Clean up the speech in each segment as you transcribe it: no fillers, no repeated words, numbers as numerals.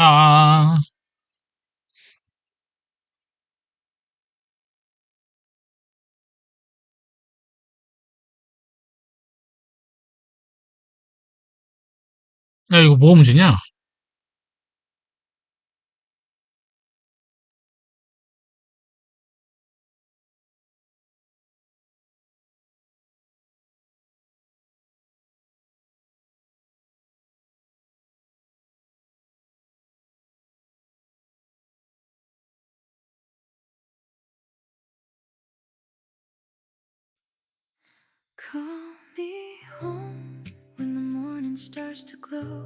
아, 야, 이거 뭐가 문제냐? Call me home when the morning starts to glow.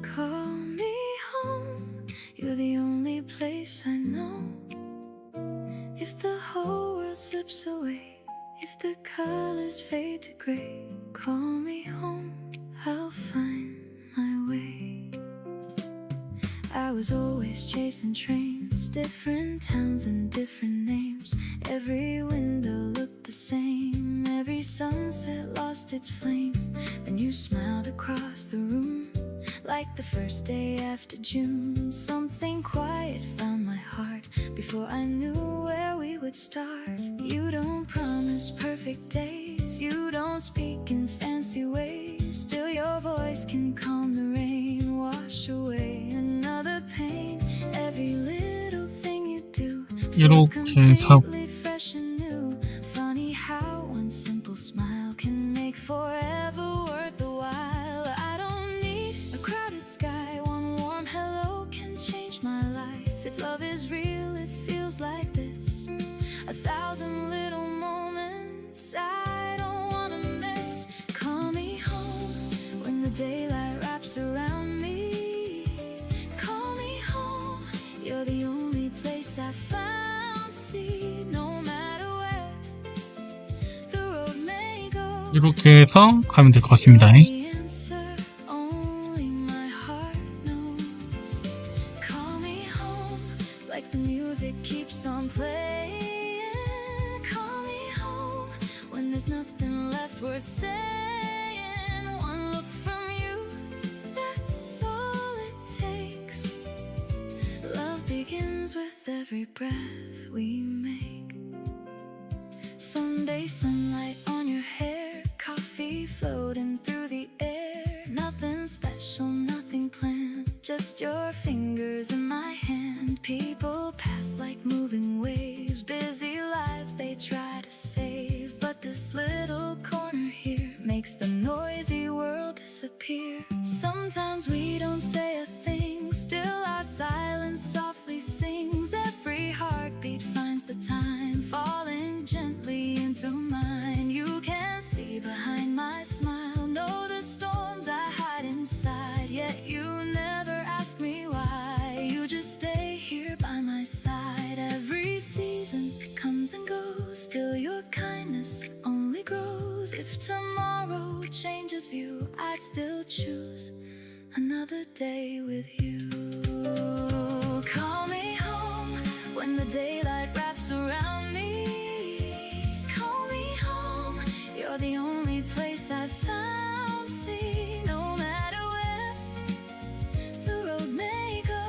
Call me home, you're the only place I know. If the whole world slips away, if the colors fade to gray, call me home, I'll find my way. I was always chasing trains, different towns and different names. Every window looked the same, every sunset lost its flame. Then you smiled across the room, like the first day after June. Something quiet found my heart before I knew where we would start. You don't promise perfect days, you don't speak in fancy ways. Still your voice can calm the rain, wash away another pain. Every little thing you do feels completely fresh and new. Funny how one simple smile can make forever worth the while. I don't need a crowded sky, one warm hello can change my life. If love is real, it feels like this. 1,000 little moments I don't wanna miss. Call me home when the daylight wraps around me. Call me home, you're the only place I found. See, no matter where the road may go, 이렇게 해서 가면 될 것 같습니다. the answer only my heart knows. Call me home like the music keeps on playing. Call me home when there's nothing left worth saying. One look from you, that's all it takes. Love begins with every breath we make. Sunday sunlight on your hair, coffee floating through the air. Nothing special, nothing planned, just your fingers in my hand. People pass like moving waves, busy lives they try to save. But this little corner here makes the noisy world disappear. Sometimes we don't say a thing, still our silence softly sings. Every heartbeat finds the time, falling gently into mine. You can see behind my smile, know the storms I hide inside. Yet you never ask me why, you just stay here by my side. Every season comes and goes, still your kindness only grows. If tomorrow changes view, I'd still choose another day with you. Call me home when the daylight wraps around me. Call me home, you're the only place I've found. See, no matter where the road may go,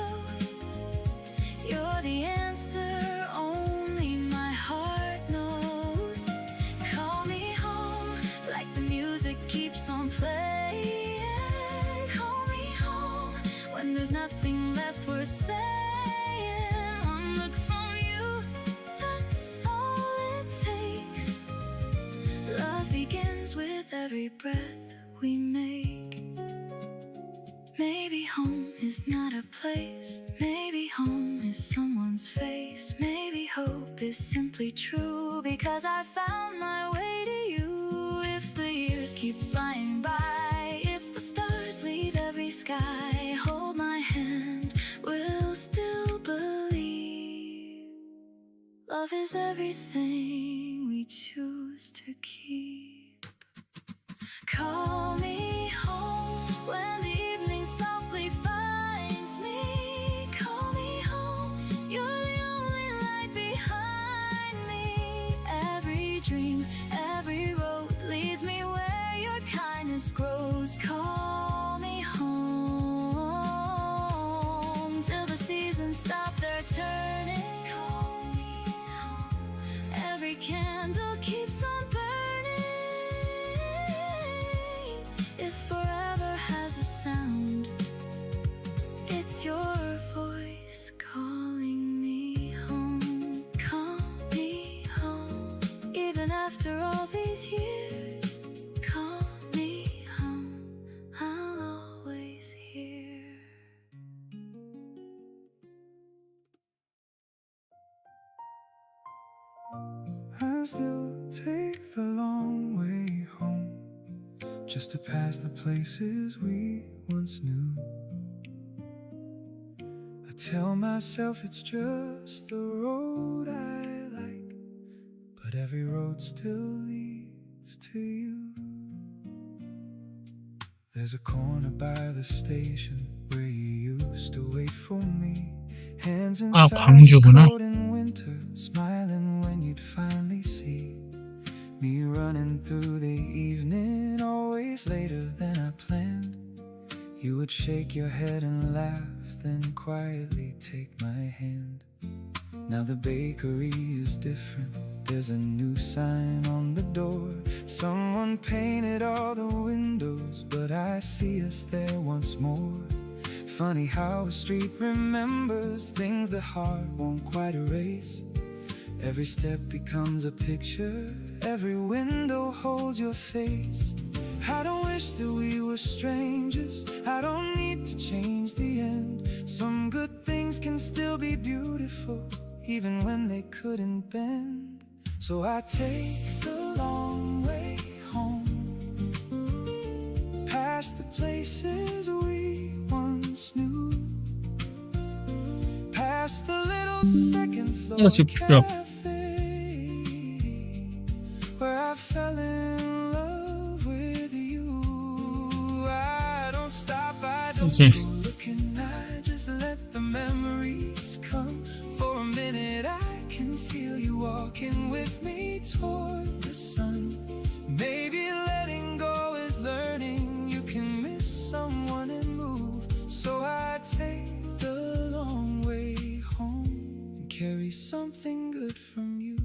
you're the answer only my heart knows. Call me home like the music keeps on playing. Call me home when there's nothing left worth saying. One look from you, that's all it takes. Love begins with every breath we make. Maybe home is not a place, maybe home is someone's face. Maybe hope is simply true because I found my way to you. If the years keep flying by, if the stars leave every sky, hold my hand, we'll still believe. Love is everything we choose to keep. Call me home when the evening softly finds me. Call me home, you're the only light behind me. Every dream, every road leads me where your kindness grows. Call me home. and still take the long way home, just to pass the places we once knew. I tell myself it's just the road I like, but every road still leads to you. There's a corner by the station where you used to wait for me. Hands inside 광주구나. cold in winter, smiling when you'd finally see me running through the evening, always later than I planned. You would shake your head and laugh, then quietly take my hand. Now the bakery is different, there's a new sign on the door. Someone painted all the windows, but I see us there once more. Funny how a street remembers things the heart won't quite erase. Every step becomes a picture, every window holds your face. I don't wish that we were strangers, I don't need to change the end. Some good things can still be beautiful, even when they couldn't bend. So I take the long way home, past the places we once knew, past the little second floor cafe where I fell in love with you. I don't stop, I don't Okay. go looking, I just let the memories come. For a minute I can feel you walking with me toward the sun. Maybe letting go is learning you can miss someone and move. So I take the long way home and carry something good from you.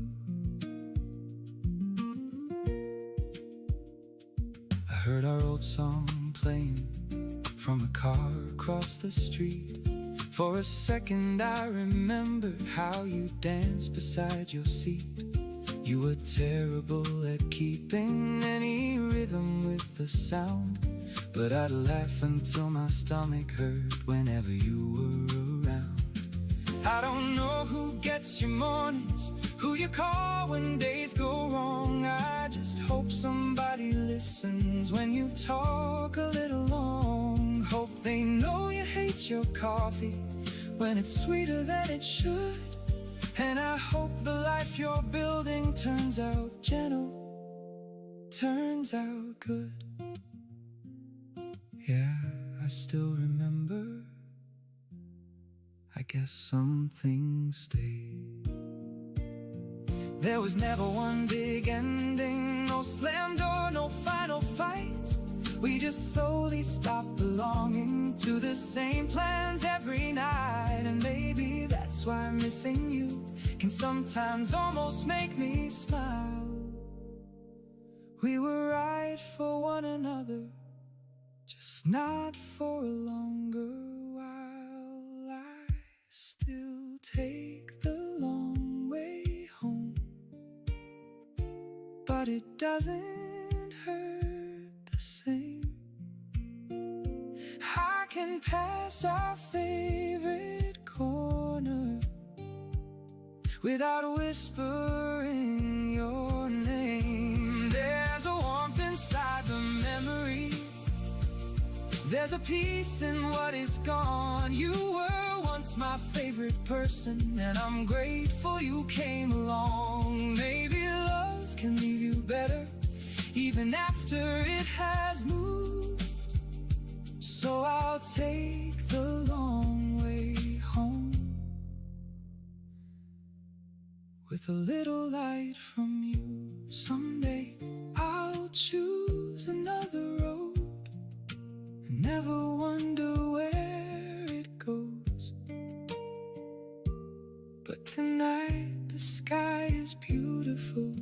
I heard our old song playing from a car across the street. For a second I remembered how you danced beside your seat. You were terrible at keeping any rhythm with the sound, but I'd laugh until my stomach hurt whenever you were around. I don't know who gets your mornings, who you call when days go wrong. I just hope somebody listens when you talk a little long. Hope they know you hate your coffee when it's sweeter than it should. And I hope the life you're building turns out gentle, turns out good. Yeah, I still remember, I guess some things stay. There was never one big ending, no slam door, no final fight. We just slowly stopped belonging to the same plans every night. And maybe that's why missing you can sometimes almost make me smile. We were right for one another, just not for a longer while. I still take the long way home, but it doesn't hurt the same. I can pass our favorite corner without whispering your name. There's a warmth inside the memory, there's a peace in what is gone. You were once my favorite person, and I'm grateful you came along. Maybe love can leave you better even after it has moved. So I'll take the long way home with a little light from you. Someday I'll choose another road and never wonder where it goes. But tonight the sky is beautiful,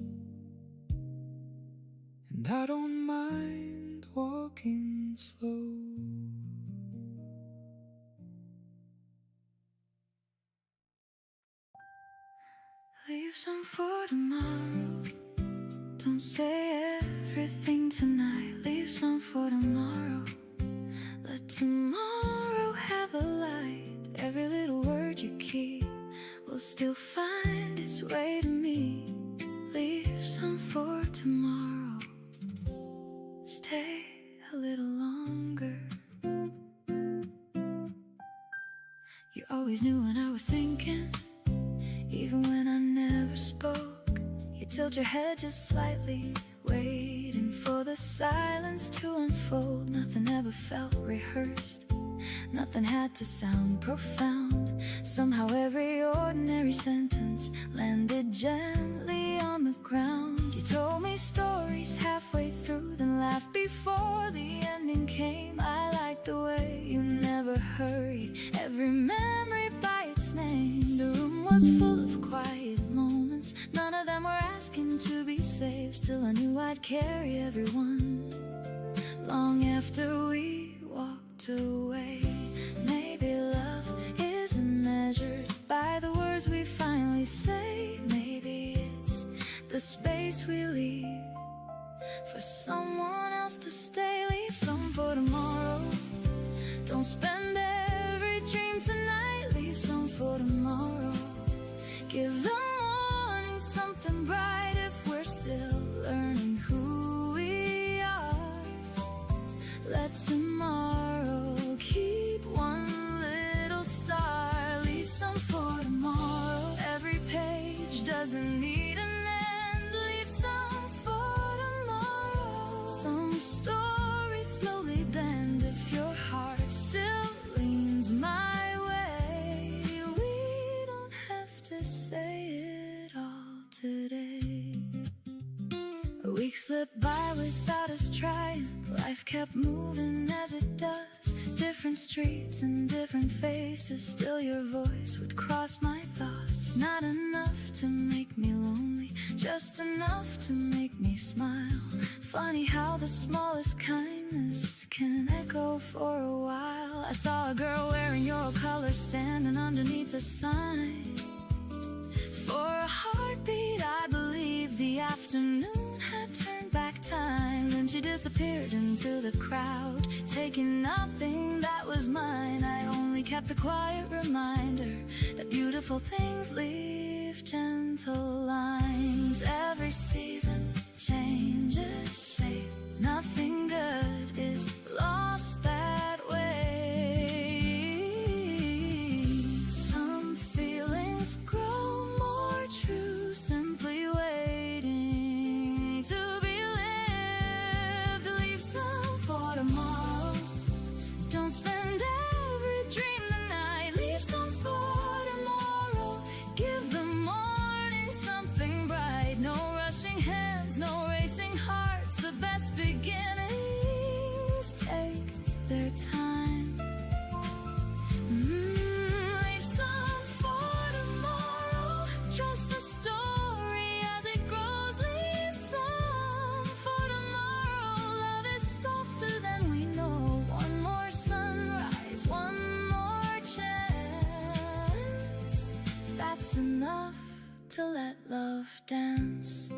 and I don't mind walking slow. Leave some for tomorrow. Don't say everything tonight. Leave some for tomorrow. Let tomorrow have a light. Every little word you keep will still find its way to me. Leave You always knew what I was thinking, even when I never spoke. You tilt your head just slightly, waiting for the silence to unfold. Nothing ever felt rehearsed, nothing had to sound profound. Somehow every ordinary sentence landed gently on the ground. You told me stories halfway through, then laughed before the ending came. I liked the way you never hurried, every memory by its name. The room was full of quiet moments, none of them were asking to be saved. Still I knew I'd carry everyone long after we walked away. Maybe love isn't measured by the words we finally say. Maybe it's the space we leave for someone else to stay. Leave some for tomorrow. Don't spend every dream tonight. Leave some for tomorrow. Give the morning something bright if we're still learning who we are. Let tomorrow keep one little star. Leave some for tomorrow. Every page doesn't need an end. Leave some for tomorrow. Some stories slowly bend if your heart still leans my way. We don't have to say it all today. A week slipped by without us trying. Life kept moving as it does. Different streets and different faces, still your voice would cross my thoughts. Not enough to make me lonely, just enough to make me smile. Funny how the smallest kindness can echo for a while. I saw a girl wearing your colors standing underneath the sign. For a heartbeat I believed the afternoon had turned back time. Then she disappeared into the crowd, taking nothing that was mine. I only kept the quiet reminder that beautiful things leave gentle lines. Every season changes shape, nothing good is lost that way. Some feelings grow more true, simply waiting to be lived. Leave some for tomorrow. Don't spend every dream tonight. Leave some for tomorrow. Give the morning something bright. No rushing hands, no racing hearts. The best beginnings take their time. Leave some for tomorrow. Trust the story as it grows. Leave some for tomorrow. Love is softer than we know. One more sunrise, one more chance. That's enough to let love dance.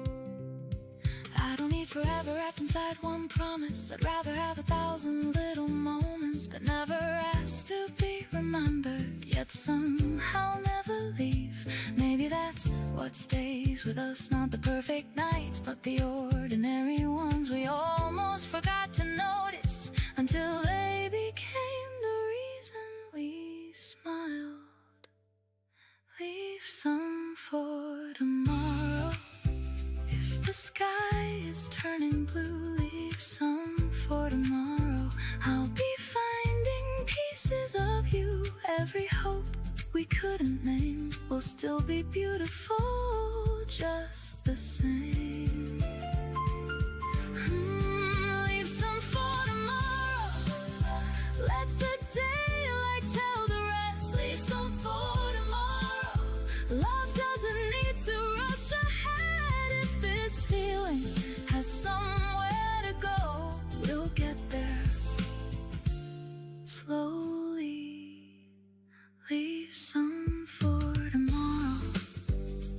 I don't need forever wrapped inside one promise. I'd rather have 1,000 little moments that never ask to be remembered, yet somehow never leave. Maybe that's what stays with us. Not the perfect nights, but the ordinary ones we almost forgot to notice until they became the reason we smiled. Leave some for tomorrow. If the sky is turning blue, leave some for tomorrow. I'll be finding pieces of you. Every hope we couldn't name will still be beautiful just the same. Leave some for tomorrow. Let the daylight tell the rest. Leave some for tomorrow. Love doesn't need to rush ahead. If this feeling has somewhere to go, we'll get there slowly. Leave some for tomorrow.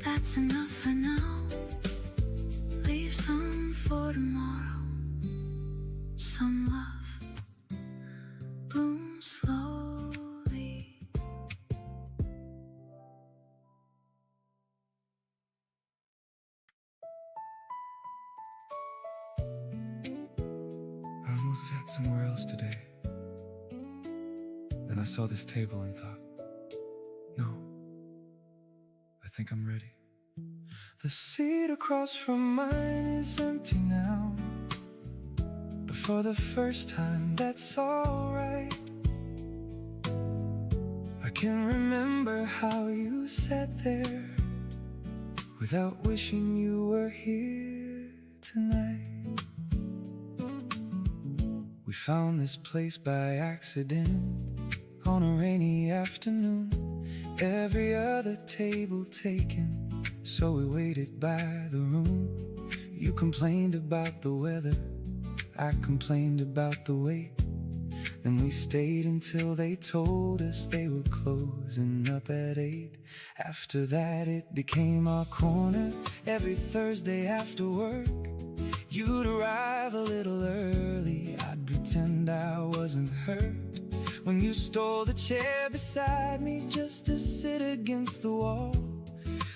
That's enough for now. Leave some for tomorrow. Some love blooms slowly. I almost sat somewhere else today. Then I saw this table and thought, think I'm ready. The seat across from mine is empty now, but for the first time that's alright. I can remember how you sat there without wishing you were here tonight. We found this place by accident on a rainy afternoon. Every other table taken, so we waited by the room. You complained about the weather, I complained about the wait. Then we stayed until they told us they were closing up at 8. After that it became our corner. Every Thursday after work, you'd arrive a little early. I'd pretend I wasn't hurt when you stole the chair beside me just to sit against the wall.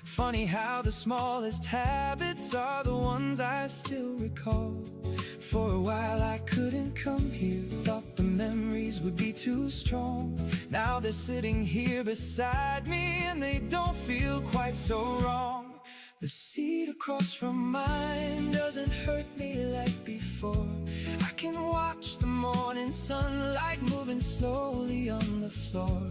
Funny how the smallest habits are the ones I still recall. For a while I couldn't come here, thought the memories would be too strong. Now they're sitting here beside me and they don't feel quite so wrong. The seat across from mine doesn't hurt me like before. I can watch the morning sunlight moving slowly on the floor.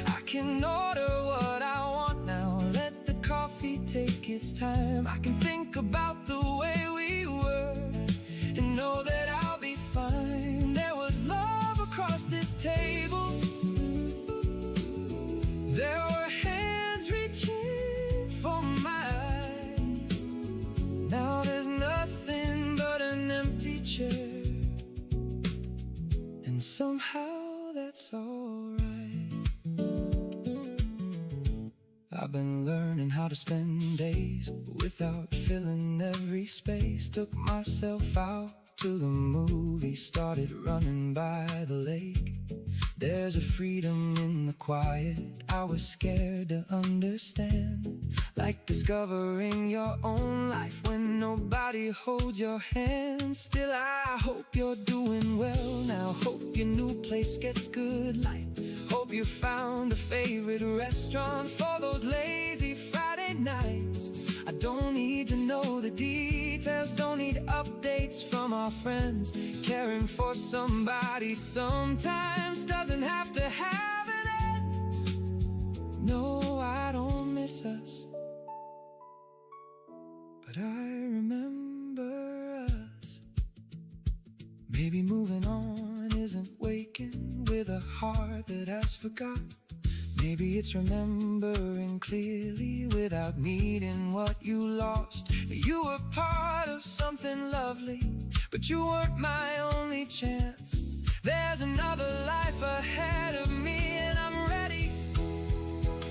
I can order what I want now, let the coffee take its time. I can think about the way we were and know that I'll be fine. There was love across this table. There were hands reaching for mine. Now there's nothing but an empty chair, and somehow that's alright. I've been learning how to spend days without filling every space. Took myself out to the movie, started running by the lake. There's a freedom in the quiet I was scared to understand, like discovering your own life when nobody holds your hand. Still I hope you're doing well now, hope your new place gets good light. Hope you found a favorite restaurant for those lazy Friday nights. I don't need to know the details, don't need updates from our friends. Caring for somebody sometimes doesn't have to have an end. No, I don't miss us, but I remember us. Maybe moving on isn't waking with a heart that has forgot. Maybe it's remembering clearly without needing what you lost. You were part of something lovely, but you weren't my only chance. There's another life ahead of me and I'm ready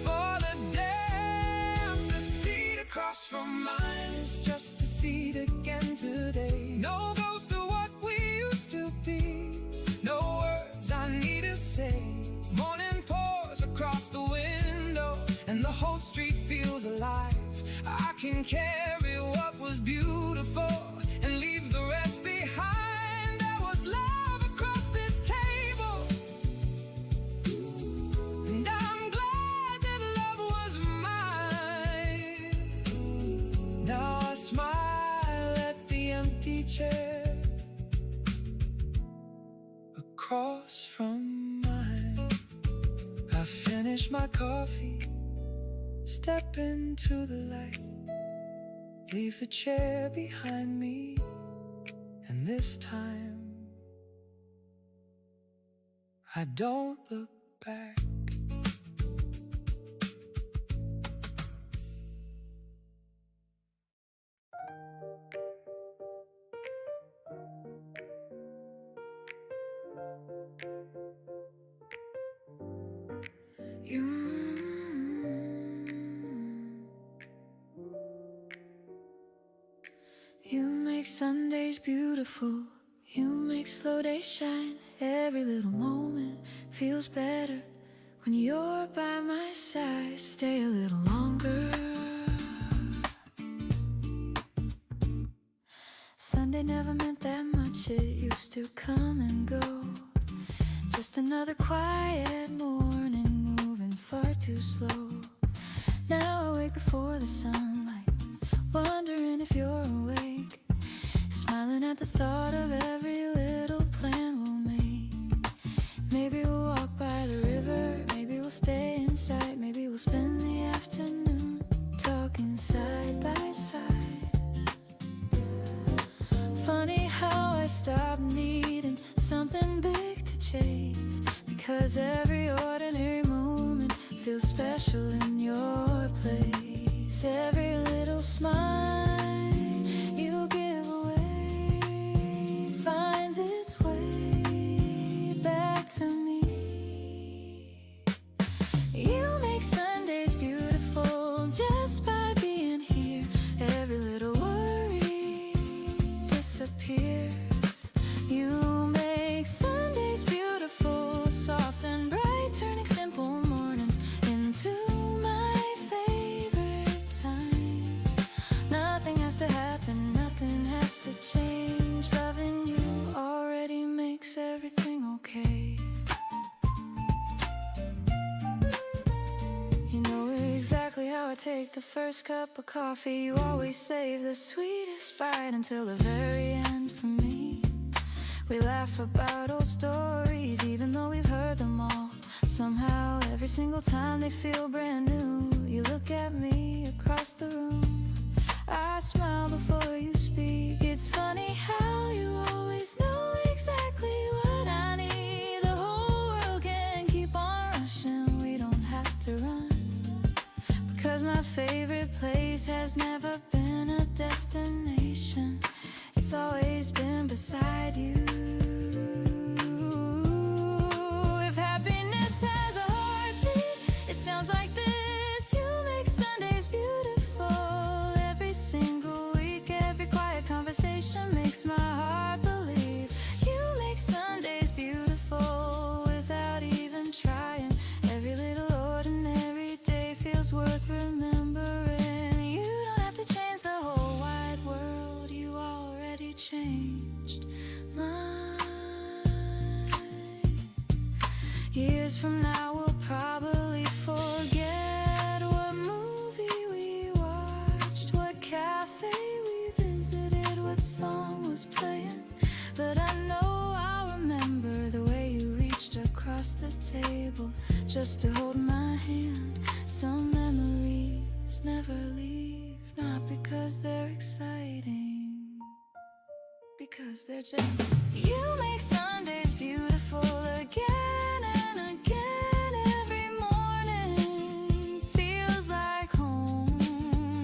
for the dance. The seat across from mine is just a seat again today. No ghost of what we used to be, no words I need to say. Morning pours across the window and the whole street feels alive. I can carry what was beautiful and leave the rest behind. There was love across this table, and I'm glad that love was mine. Now I smile at the empty chair across from mine. I finish my coffee, step into the light, leave the chair behind me, and this time I don't look back. You make Sundays beautiful, you make slow days shine. Every little moment feels better when you're by my side. Stay a little longer. Sunday never meant that much, it used to come and go. Just another quiet morning, moving far too slow. Now I wake before the sunlight, wondering if you're awake, smiling at the thought of every little plan we'll make. Maybe we'll walk by the river, maybe we'll stay inside, maybe we'll spend the afternoon talking side by side. Funny how I stopped needing something big to chase, because every ordinary moment feels special in your place. Every little smile you give away finds its way back to me. You make Sundays beautiful just by being here. Every little worry disappears. You make Sundays beautiful, soft and bright, turning simple mornings into my favorite time. Nothing has to happen, nothing has to change. Loving you already makes everything okay. You know exactly how I take the first cup of coffee. You always save the sweetest bite until the very end for me. We laugh about old stories even though we've heard them all. Somehow every single time they feel brand new. You look at me across the room, I smile before you speak. It's funny how you always know exactly what I need. The whole world can keep on rushing, we don't have to run, because my favorite place has never been a destination. It's always been beside you. If happiness has a heartbeat, it sounds like this. You make Sundays beautiful. Every single week, every quiet conversation makes my heart believe. You make Sundays beautiful without even trying. Every little ordinary day feels worth remembering. You don't have to change the whole wide world, you already changed mine. Years from now we'll probably forget what movie we watched, what cafe we visited, what song was playing. But I know I'll remember the way you reached across the table just to hold my hand. Some memories never leave, not because they're exciting, because they're just. You make Sundays beautiful again and again. Every morning feels like home.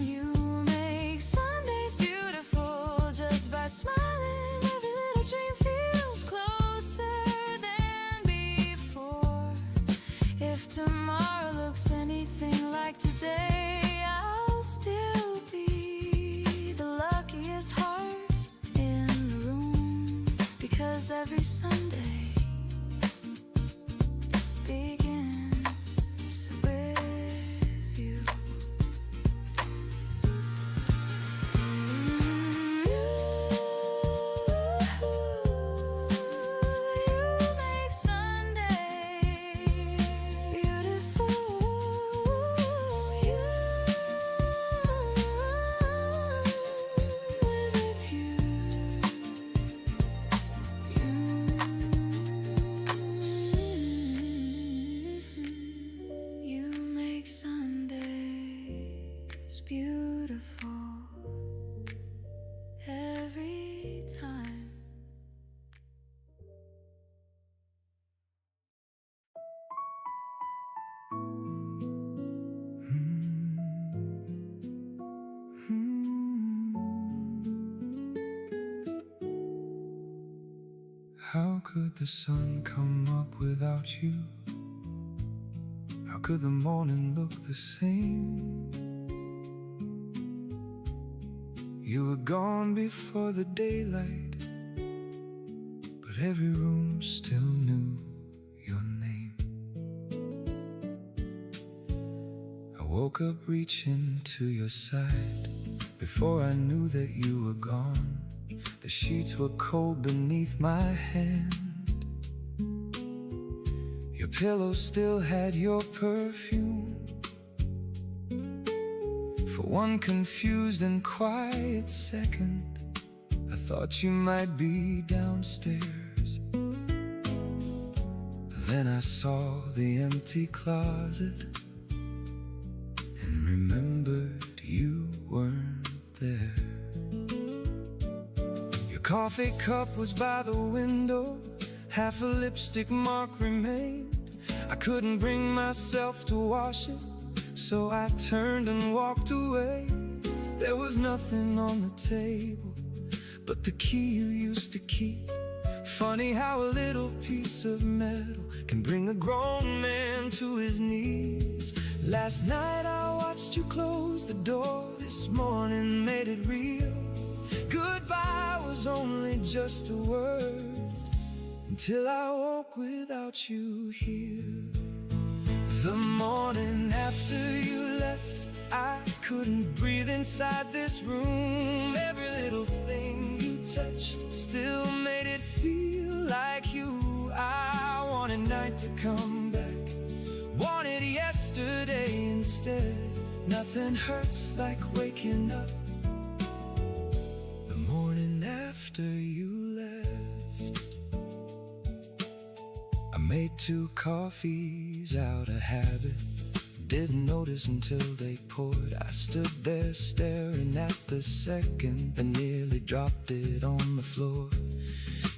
You make Sundays beautiful just by smiling. Every little dream feels closer than before. If tomorrow looks anything like today, I'll still be the luckiest heart in the room, because every Sunday begins with you. You make Sunday beautiful. With you. You make Sundays beautiful every time. How could the sun come up without you? How could the morning look the same? You were gone before the daylight, but every room still knew your name. I woke up reaching to your side before I knew that you were gone. The sheets were cold beneath my hand. Your pillow still had your perfume. For one confused and quiet second, I thought you might be downstairs. Then I saw the empty closet and remembered you weren't there. Your coffee cup was by the window, half a lipstick mark remained. I couldn't bring myself to wash it, so I turned and walked away. There was nothing on the table but the key you used to keep. Funny how a little piece of metal can bring a grown man to his knees. Last night I watched you close the door, this morning made it real. Goodbye was only just a word, until I woke without you here. The morning after you left, I couldn't breathe inside this room. Every little thing you touched still made it feel like you. I wanted night to come back, wanted yesterday instead. Nothing hurts like waking up the morning after you left. I made 2 coffees out of habit, didn't notice until they poured. I stood there staring at the second and nearly dropped it on the floor.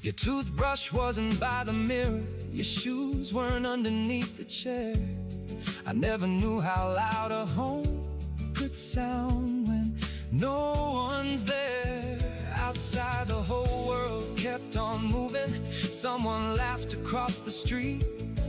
Your toothbrush wasn't by the mirror, your shoes weren't underneath the chair. I never knew how loud a home could sound when no one's there. Outside the whole world kept on moving. Someone laughed across the street.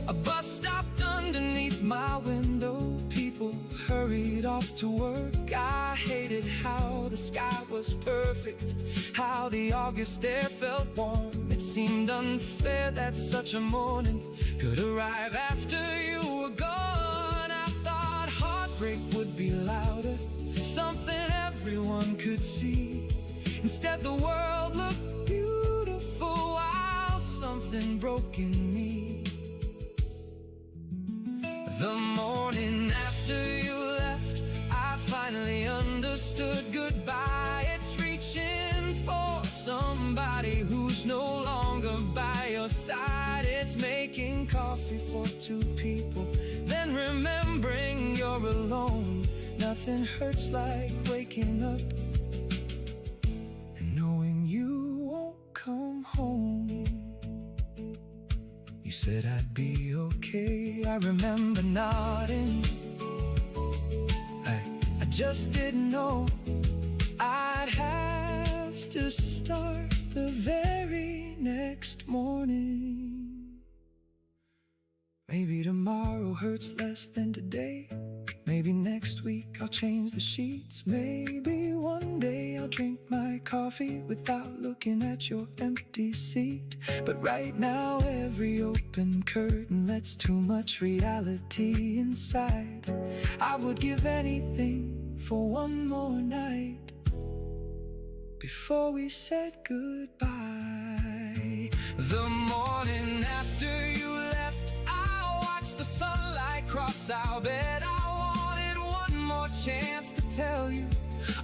A bus stopped underneath my window. People hurried off to work. I hated how the sky was perfect, how the August air felt warm. It seemed unfair that such a morning could arrive after you were gone. I thought heartbreak would be louder, something everyone could see. Instead the world looked beautiful while something broke in me. The morning after you left, I finally understood goodbye. It's reaching for somebody who's no longer by your side. It's making coffee for 2 people, then remembering you're alone. Nothing hurts like waking up and knowing you won't come home. You said I'd be okay, I remember nodding. I just didn't know I'd have to start the very next morning. Maybe tomorrow hurts less than today. Maybe next week I'll change the sheets. Maybe one day I'll drink my coffee without looking at your empty seat. But right now every open curtain lets too much reality inside. I would give anything for one more night before we said goodbye. The morning after you left, I watched the sunlight cross our bed. Chance to tell you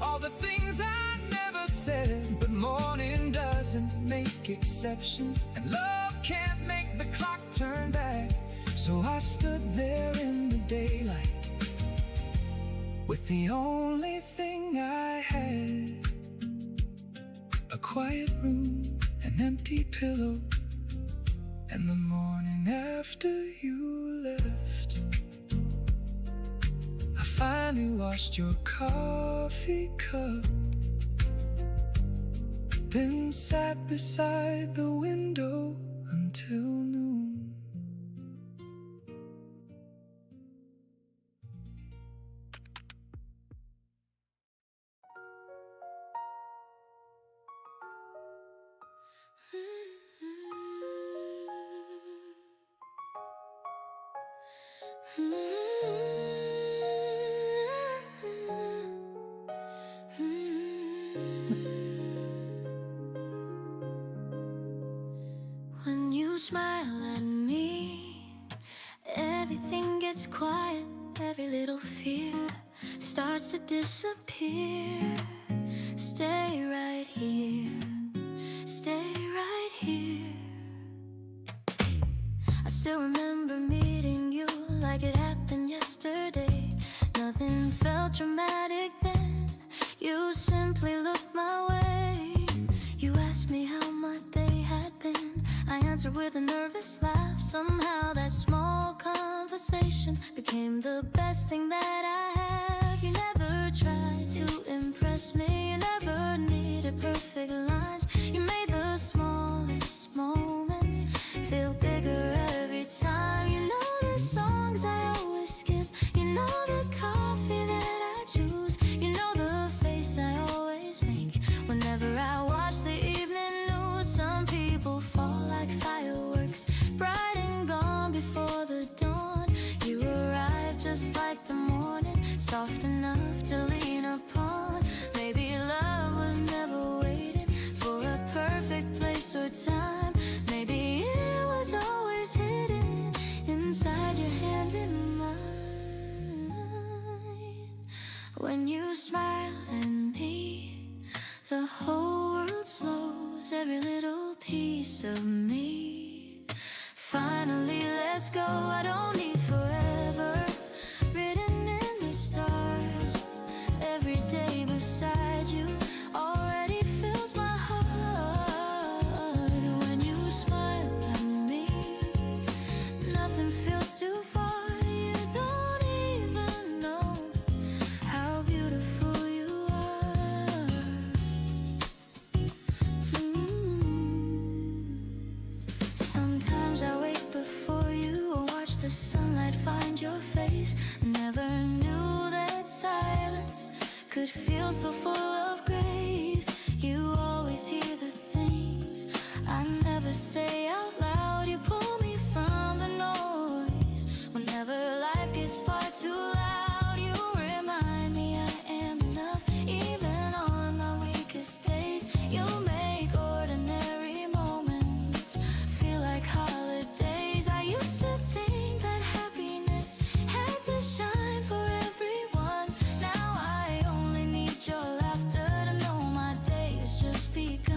all the things I never said, but morning doesn't make exceptions, and love can't make the clock turn back. So I stood there in the daylight with the only thing I had, a quiet room, an empty pillow, and the morning after you left. I finally washed your coffee cup, then sat beside the window until noon. When you smile at me, everything gets quiet. every little fear starts to disappear. Stay right here, stay right here. I still remember meeting you like it happened yesterday. Nothing felt dramatic then. You simply looked my way. You asked me how my day had been. I answered with a nervous laugh. Somehow that small conversation became the best thing that I have. You never tried to impress me. You never needed perfect lines. You made the smallest moments feel bigger every time. You know the songs I always skip. You know the coffee that I choose. You know the face I always make whenever I watch the evening news. Some people fall like fireworks, bright and gone before the dawn. You arrive just like the morning, soft enough to lean upon. Maybe love was never waiting for a perfect place or time. Maybe it was always hidden inside your hand in mine. When you smile at me, the whole world slows, every little piece of me. Finally, let's go. I don't need forever written in the stars. Every day beside you already fills my heart. When you smile at me, nothing feels too far. You don't even know how beautiful you are. Sometimes I wake before you or watch the sunlight find your face. I never knew that silence could feel so full of grace. You always hear the things I never say out loud. You pull me from the noise whenever life gets far too loud. You remind me I am enough even on my weakest days. You make ordinary moments feel like holidays. I used to think that happiness had to shine for everyone. Now I only need your laughter to know my day has just begun.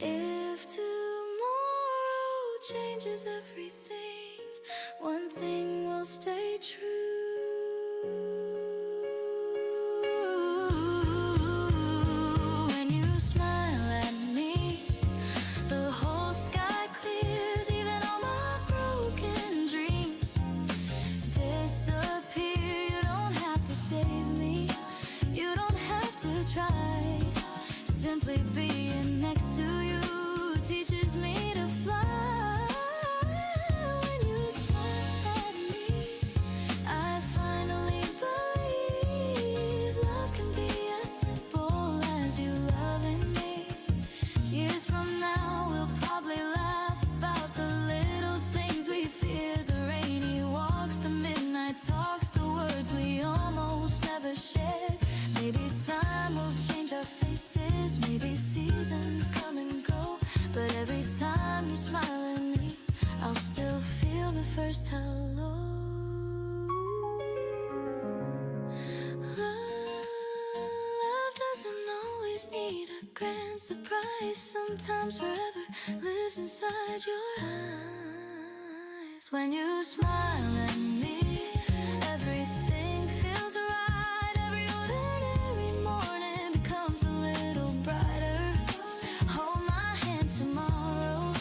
If tomorrow changes everything, one thing will stay true. When you smile at me, the whole sky clears. Even all my broken dreams disappear. You don't have to save me, you don't have to try. Simply being next to you teaches me to fly. When you smile at me, I finally believe love can be as simple as you loving me. Years from now we'll probably laugh about the little things we fear. The rainy walks, the midnight talks, the words we almost never shared. Maybe time will change our faces, maybe seasons come and go, but every time you smile at me, I'll still feel the first hello. Love doesn't always need a grand surprise. Sometimes forever lives inside your eyes. When you smile at me, everything feels right. Every ordinary morning becomes a little brighter. Hold my hand tomorrow,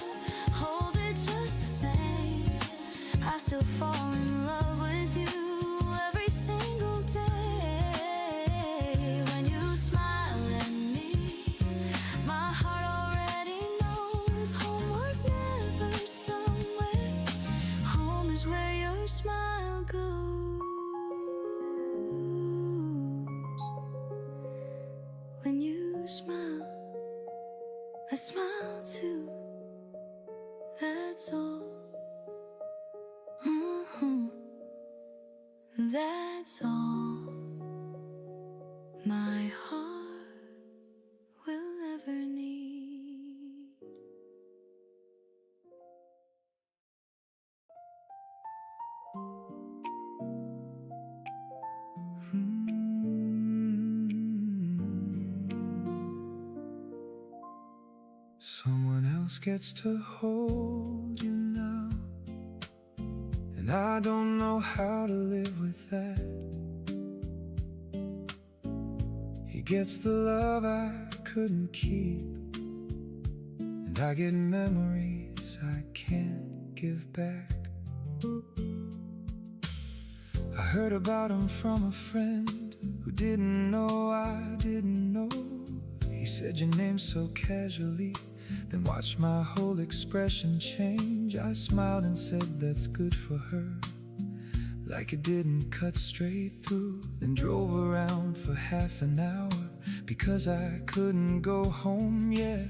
hold it just the same. I still fall in love with you every single day. When you smile at me, my heart already knows home was never somewhere. Home is where your smile goes. When you smile, I smile too. That's all. That's all my heart will ever need. Someone else gets to hold you now, and I don't know how to live with that. He gets the love I couldn't keep, and I get memories I can't give back. I heard about him from a friend who didn't know I didn't know. He said your name so casually, then watched my whole expression change. I smiled and said that's good for her, like it didn't cut straight through. Then drove around for half an hour because I couldn't go home yet.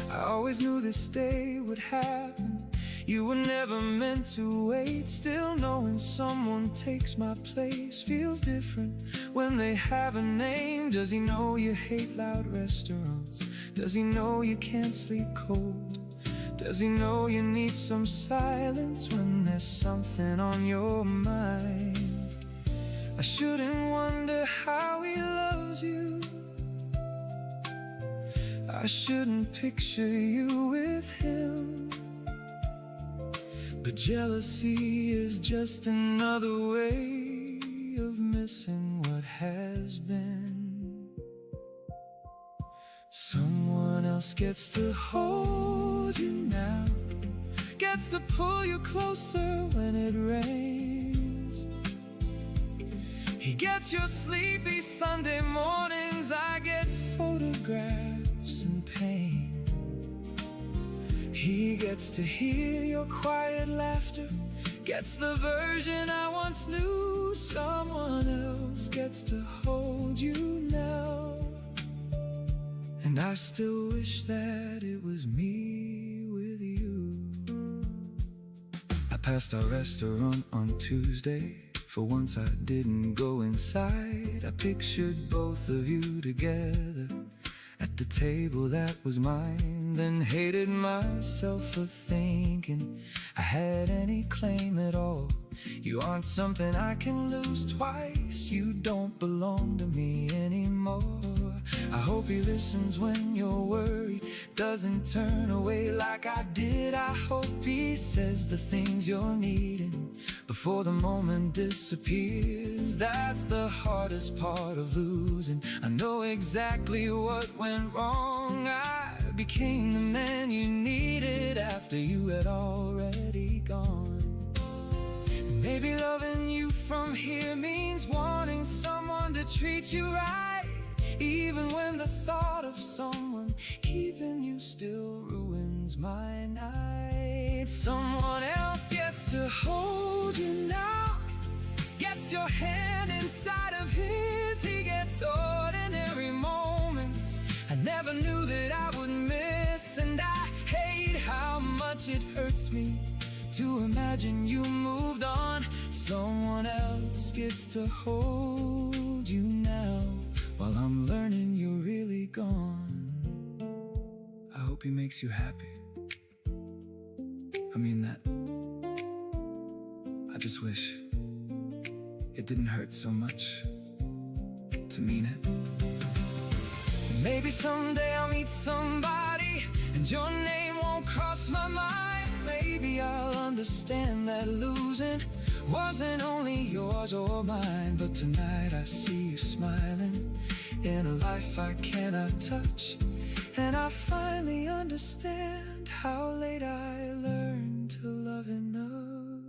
I always knew this day would happen. You were never meant to wait. Still knowing someone takes my place feels different when they have a name. Does he know you hate loud restaurants? Does he know you can't sleep cold? Does he know you need some silence when there's something on your mind? I shouldn't wonder how he loves you. I shouldn't picture you with him. But jealousy is just another way of missing what has been. Someone else gets to hold you now, gets to pull you closer when it rains. He gets your sleepy Sunday mornings, I get photographs and pain. He gets to hear your quiet laughter, gets the version I once knew. Someone else gets to hold you now, and I still wish that it was me with you. I passed our restaurant on Tuesday. For once I didn't go inside. I pictured both of you together at the table that was mine, then hated myself for thinking I had any claim at all. You aren't something I can lose twice. You don't belong to me anymore. I hope he listens when you're worried, doesn't turn away like I did. I hope he says the things you're needing before the moment disappears. That's the hardest part of losing. I know exactly what went wrong. I became the man you needed after you had already gone. Maybe loving you from here means wanting someone to treat you right, even when the thought of someone keeping you still ruins my night. Someone else gets to hold you now, gets your hand inside of his. He gets ordinary moments I never knew that I would miss. And I hate how much it hurts me to imagine you moved on. Someone else gets to hold you now, while I'm learning you're really gone. I hope he makes you happy. I mean that. I just wish it didn't hurt so much to mean it. Maybe someday I'll meet somebody and your name won't cross my mind. Maybe I'll understand that losing wasn't only yours or mine. But tonight I see you smiling in a life I cannot touch, and I finally understand how late I learned to love enough.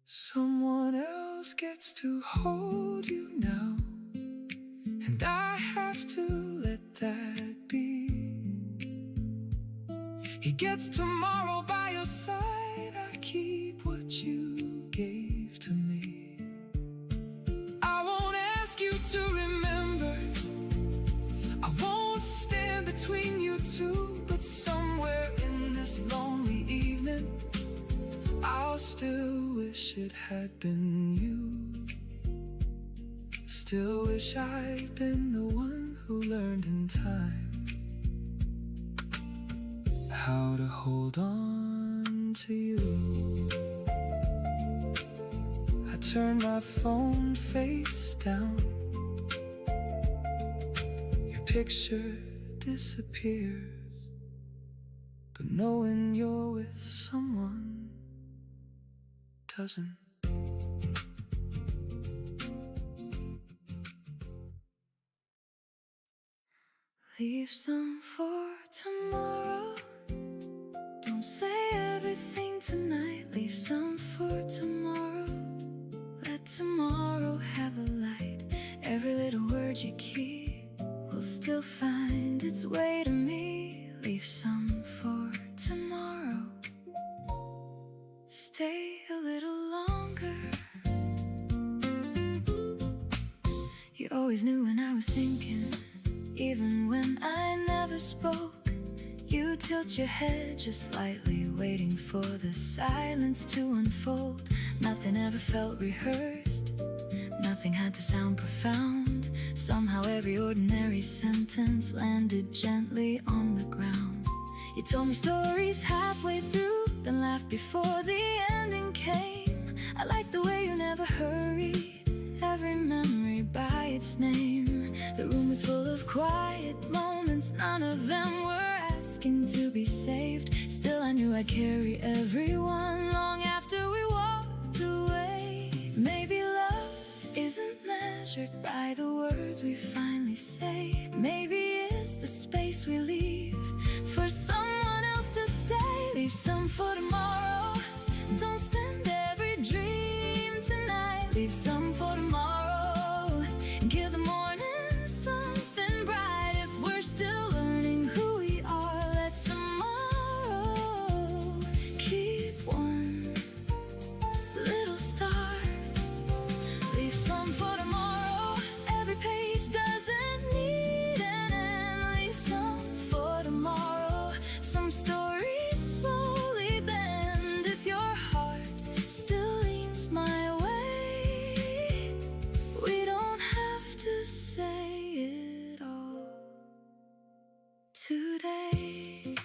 Someone else gets to hold you now, and I have to let that be. He gets tomorrow by your side. I keep what you gave to me. I won't ask you to remember, I won't stand between you two. But somewhere in this lonely evening, I'll still wish it had been you. Still wish I'd been the one who learned in time how to hold on to you. I turn my phone face down, your picture disappeared. knowing you're with someone doesn't. Leave some for tomorrow. Don't say everything tonight. Leave some for tomorrow. Let tomorrow have a light. Every little word you keep will still find its way to me. Leave some for tomorrow. Stay a little longer. You always knew when I was thinking, even when I never spoke. You tilt your head just slightly, waiting for the silence to unfold. Nothing ever felt rehearsed, nothing had to sound profound. Somehow every ordinary sentence landed gently on the ground. You told me stories halfway through, then laughed before the ending came. I like the way you never hurried, every memory by its name. The room was full of quiet moments, none of them were asking to be saved. Still I knew I'd carry everyone long after we walked away. Maybe love isn't measured by the words we finally say. Maybe it's the space we leave for someone else to stay. Leave some for tomorrow. Don't spend every dream tonight. Leave some for tomorrow. Give the morning something bright. If we're still learning who we are, let tomorrow keep one little star. Leave some for tomorrow. Every page doesn't need an end. Leave some for tomorrow. Some stories slowly bend. If your heart still leans my way, we don't have to say it all today.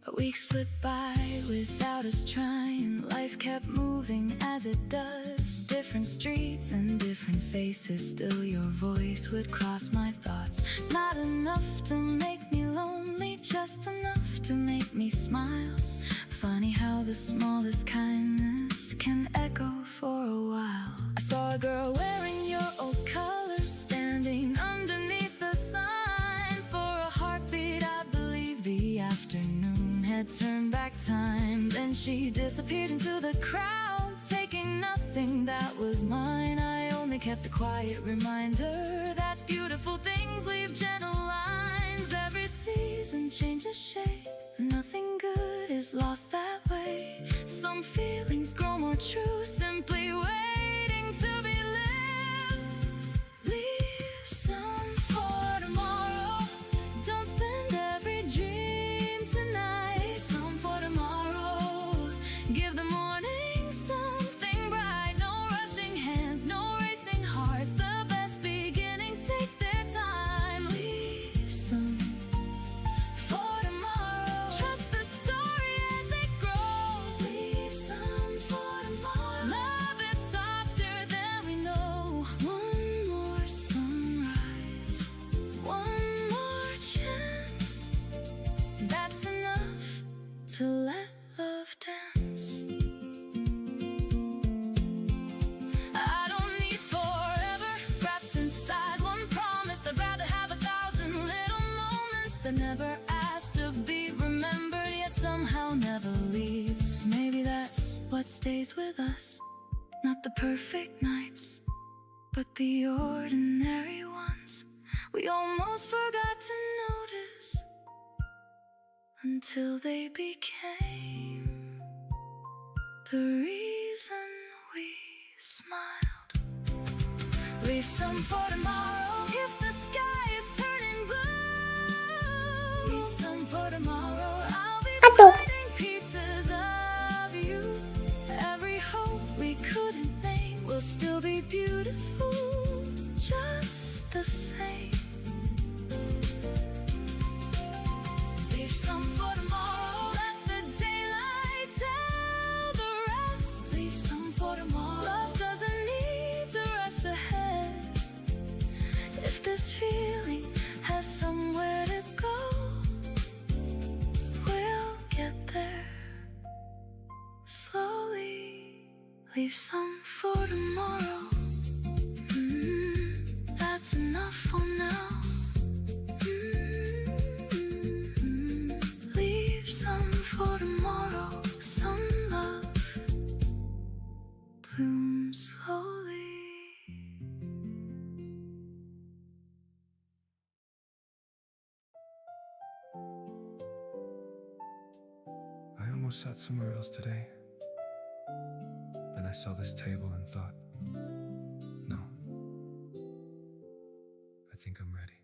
A week slipped by without us trying. Life kept moving as it does. Different streets and different faces. Still your voice would cross my thoughts. Not enough to make me lonely, just enough to make me smile. Funny how the smallest kindness can echo for a while. I saw a girl wearing your old colors, standing underneath the sign. For a heartbeat I believe the afternoon had turned back time. Then she disappeared into the crowd, taking nothing that was mine. I only kept a quiet reminder that beautiful things leave gentle lines. Every season changes shape, nothing good is lost that way. Some feelings grow more true, simply waiting to be lived. Leave some for tomorrow. Don't spend every dream tonight. Leave some for tomorrow. Give the morning something bright. No rushing hands, no racing hearts. The best beginnings take their time. Leave some for tomorrow. Trust the story as it grows. Leave some for tomorrow. Love is softer than we know. One more sunrise, one more chance. That's enough to let love dance. I don't need forever wrapped inside one promise. I'd rather have 1,000 little moments that never asked to be remembered, yet somehow never leave. Maybe that's what stays with us. Not the perfect nights, but the ordinary ones we almost forgot to notice, until they became the reason we smiled. Leave some for tomorrow. If the sky is turning blue, leave some for tomorrow. I'll be finding pieces of you. Every hope we couldn't name will still be beautiful, just the same. Leave some for tomorrow. Let the daylight tell the rest. Leave some for tomorrow. Love doesn't need to rush ahead. If this feeling has somewhere to go, leave some for tomorrow. That's enough for now. Leave some for tomorrow. Some love blooms slowly. I almost sat somewhere else today. Then I saw this table and thought, no, I think I'm ready.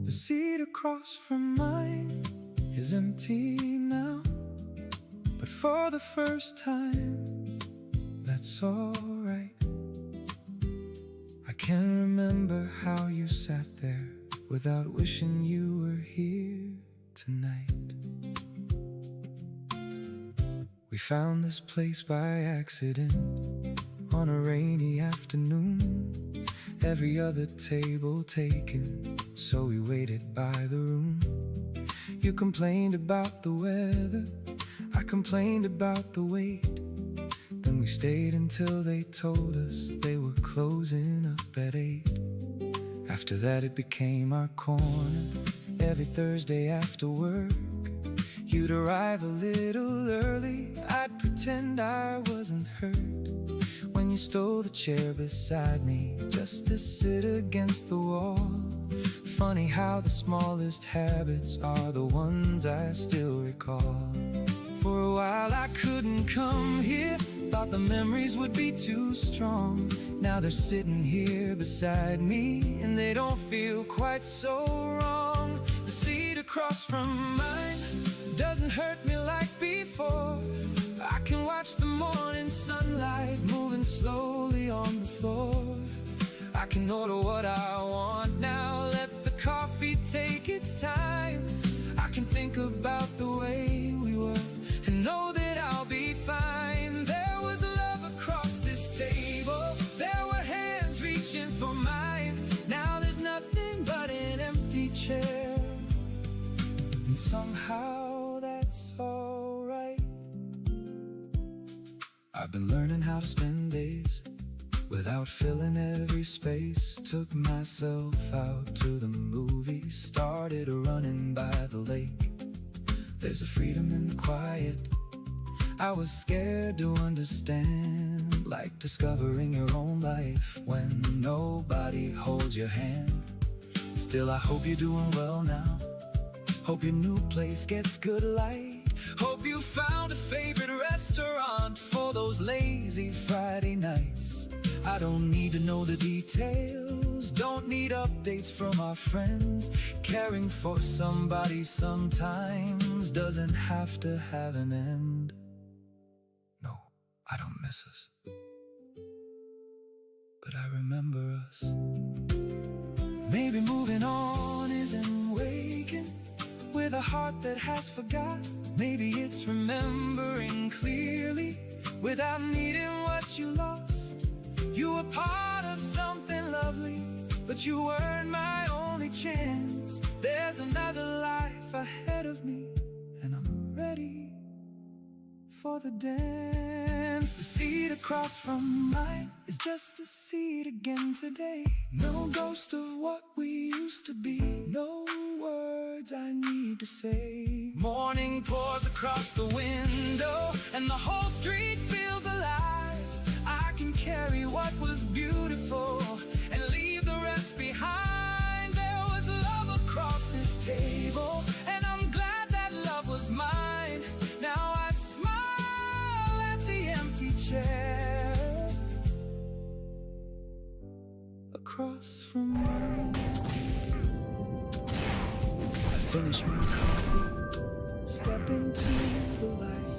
The seat across from mine is empty now, but for the first time, that's alright. I can't remember how you sat there without wishing you were here tonight. We found this place by accident on a rainy afternoon. Every other table taken, so we waited by the room. You complained about the weather, I complained about the wait. Then we stayed until they told us they were closing up at 8. After that it became our corner. Every Thursday after work, you'd arrive a little early, I'd pretend I wasn't hurt. When you stole the chair beside me, just to sit against the wall. Funny how the smallest habits are the ones I still recall. For a while I couldn't come here, thought the memories would be too strong. Now they're sitting here beside me, and they don't feel quite so wrong. The seat across from mine doesn't hurt me like before. I can watch the morning sunlight moving slowly on the floor. I can order what I want now, let the coffee take its time. I can think about the way we were and know that I'll be fine. There was love across this table, there were hands reaching for mine. Now there's nothing but an empty chair, and somehow that's alright. I've been learning how to spend days without filling every space. Took myself out to the movies, started running by the lake. There's a freedom in the quiet I was scared to understand, like discovering your own life when nobody holds your hand. Still I hope you're doing well now, hope your new place gets good light. Hope you found a favorite restaurant for those lazy Friday nights. I don't need to know the details, don't need updates from our friends. Caring for somebody sometimes doesn't have to have an end. No, I don't miss us, but I remember us. Maybe moving on isn't waking with a heart that has forgot. Maybe it's remembering clearly without needing what you lost. You were part of something lovely, but you weren't my only chance. There's another life ahead of me, and I'm ready for the dance. The seat across from mine is just a seat again today. No ghost of what we used to be, no words I need to say. Morning pours across the window, and the whole street feels alive. I can carry what was beautiful and leave the rest behind. There was love across this table, and I'm glad that love was mine. Now I smile at the empty chair across from mine. I finish my coffee, step into the light,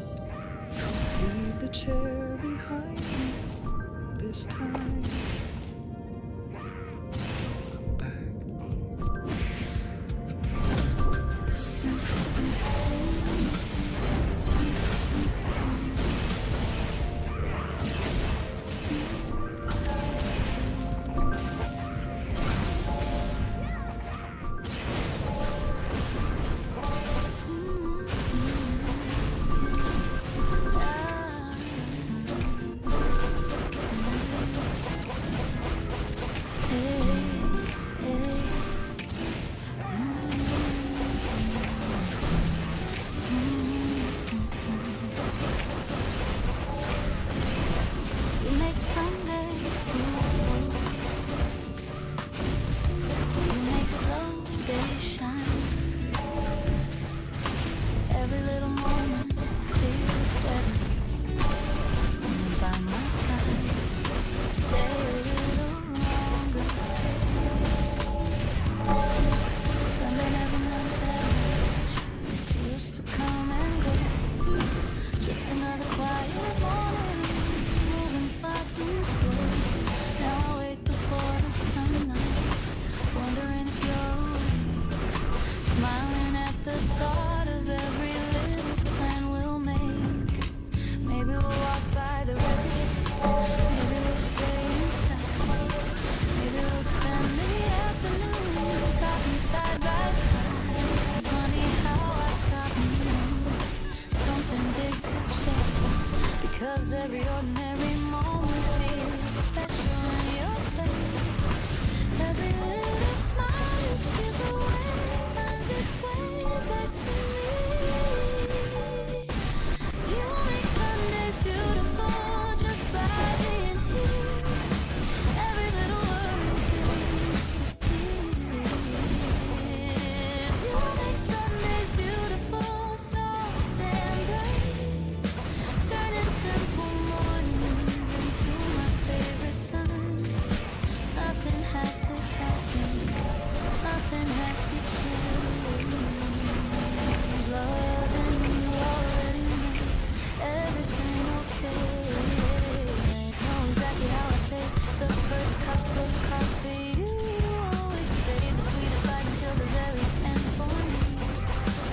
leave the chair behind me. This time, don't look back. the thought of every little plan we'll make. Maybe we'll walk by the river, maybe we'll stay inside, maybe we'll spend the afternoon talking side by side. Funny how I stopped me, something big to chase, because every ordinary moment feels special in your place. Every little smile you give away finds its way back to me. You make Sundays beautiful just by being here. Every little worry disappears. You make Sundays beautiful, soft and bright, turning simple mornings into my favorite time. Nothing has to happen, nothing has to change. Loving you already makes everything okay. Know exactly how I take the first cup of coffee. You always say the sweetest bite until the very end for me.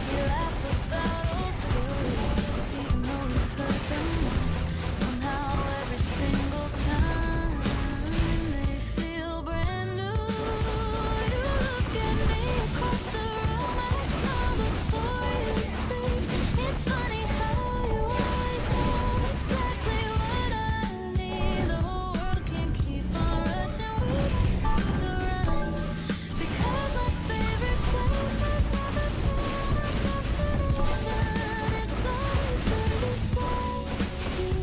We laugh about old stories, even though we've heard them all. Somehow every single time they feel brand new. You look at me across the room, I smile before you speak. It's funny how you always know exactly what I need. The whole world can keep on rushing, we don't have to run, because my favorite place has never been a destination. It's always been beside you.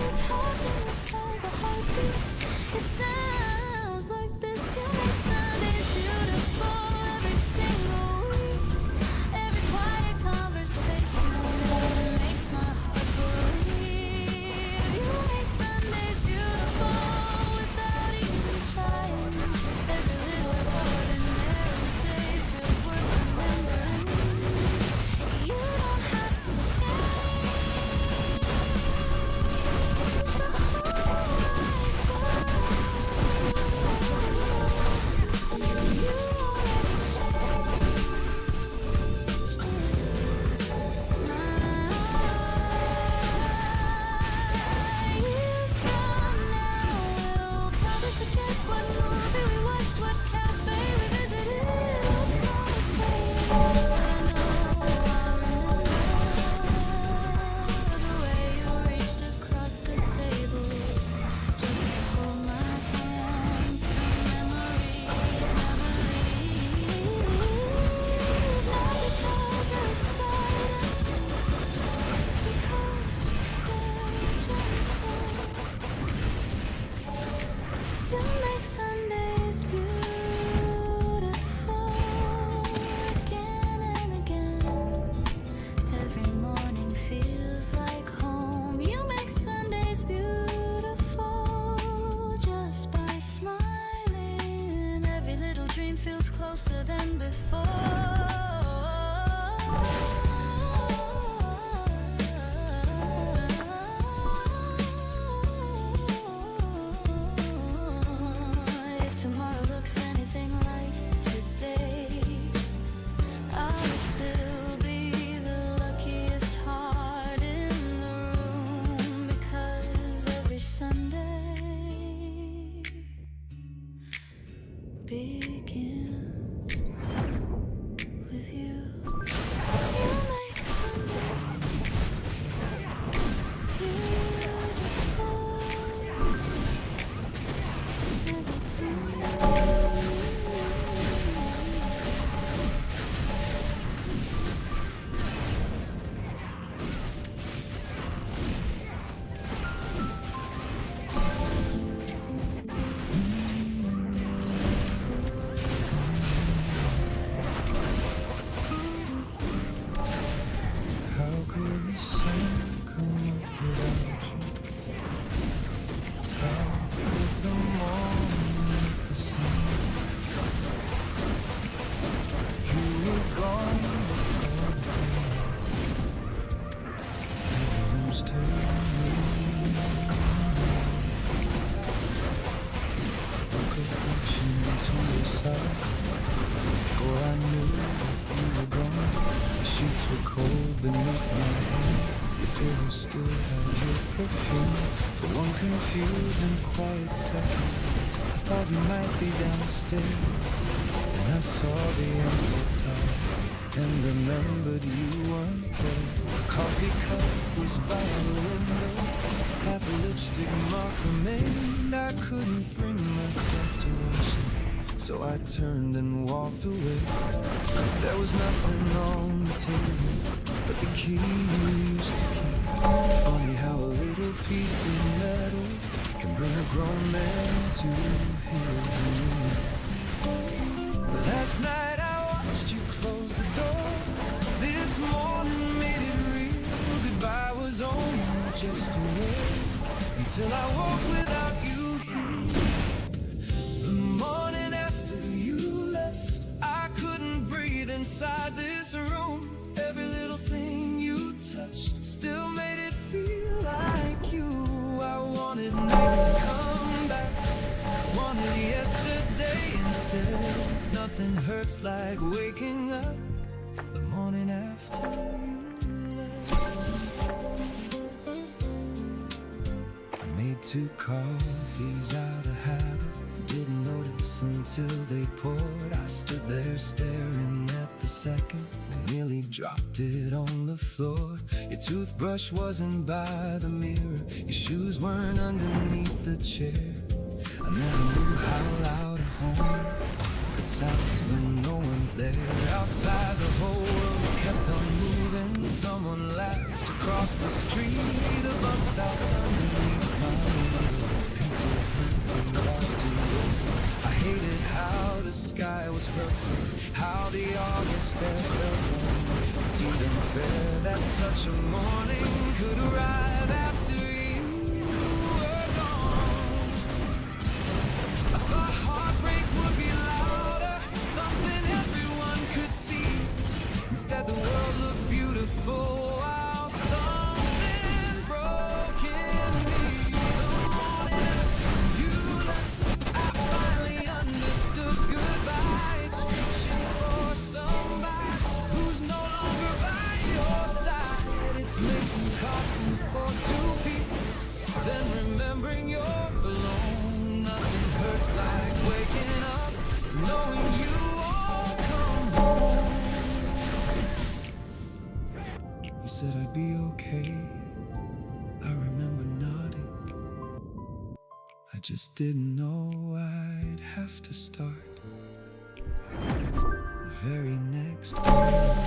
If happiness has a heartbeat, it sounds like this. You make Sundays beautiful every single week. Every quiet conversation makes my heart believe. You make Sundays beautiful without even trying. Every little ordinary day feels worth remembering. You don't have to change the whole wide world. You already changed years from now, we'll probably forget what movie we watched, what cafe we visited, what song was playing. But I know I'll remember the way you reached across the table just to hold my hand. Some memories never leave. Not because they're exciting, because they're gentle. You make Sundays beautiful again and again. Every morning feels like home. You make Sundays beautiful just by smiling. Every little dream feels closer than before. If tomorrow looks anything like today, I'll still be the luckiest heart in the room, because every Sunday begins you still had your perfume. For one confused and quiet second, I thought you might be downstairs. Then I saw the empty car and remembered you weren't there. The coffee cup was by the window, half a lipstick mark remained. I couldn't bring myself to wash it, so I turned and walked away. There was nothing on the table but the key you used to keep. Funny how a little piece of metal can bring a grown man to his room. Last night I watched you close the door. This morning made it real. Goodbye was only just a word until I woke without you here. The morning after you left, I couldn't breathe inside this room. Every little thing you touched still made it feel like you. I wanted night to come back, wanted yesterday instead. Nothing hurts like waking up the morning after you left. I made 2 coffees out of habit, didn't notice until they poured. I stood there staring at the second and nearly dropped it on the floor. Your toothbrush wasn't by the mirror, your shoes weren't underneath the chair. I never knew how loud a home could sound when no one's there. Outside the whole world kept on moving. Someone laughed across the street, a bus stopped underneath my window. People heard the laughter. I hated how the sky was perfect, how the August air felt warm. It seemed unfair that such a morning could arrive after you were gone. I thought heartbreak would be louder, something everyone could see. Instead the world looked beautiful while something broke in me. The morning after you left, I finally understood goodbye. It's reaching for somebody who's no longer by your side. It's making coffee for 2 people, then remembering you're alone. Nothing hurts like waking up knowing you won't come home. You said I'd be okay, I remember nodding. I just didn't know I'd have to start the very next morning.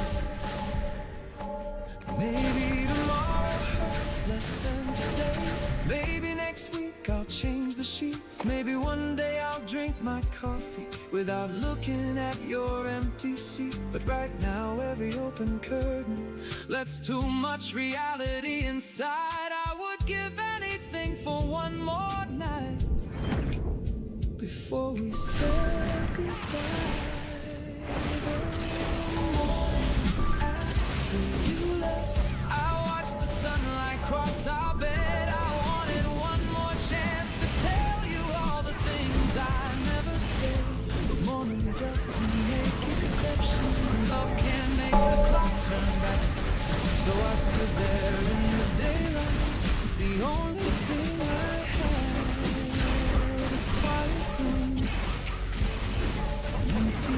Maybe tomorrow hurts less than today. Maybe next week I'll change the sheets. Maybe one day I'll drink my coffee without looking at your empty seat. But right now every open curtain lets too much reality inside. I would give anything for one more night before we said goodbye. After you left, I watched the sunlight cross our bed. I wanted one more chance to tell you all the things I never said. But morning doesn't make exceptions, and love can't make the clock turn back. So I stood there in the daylight, the only thing I had, a quiet room, an empty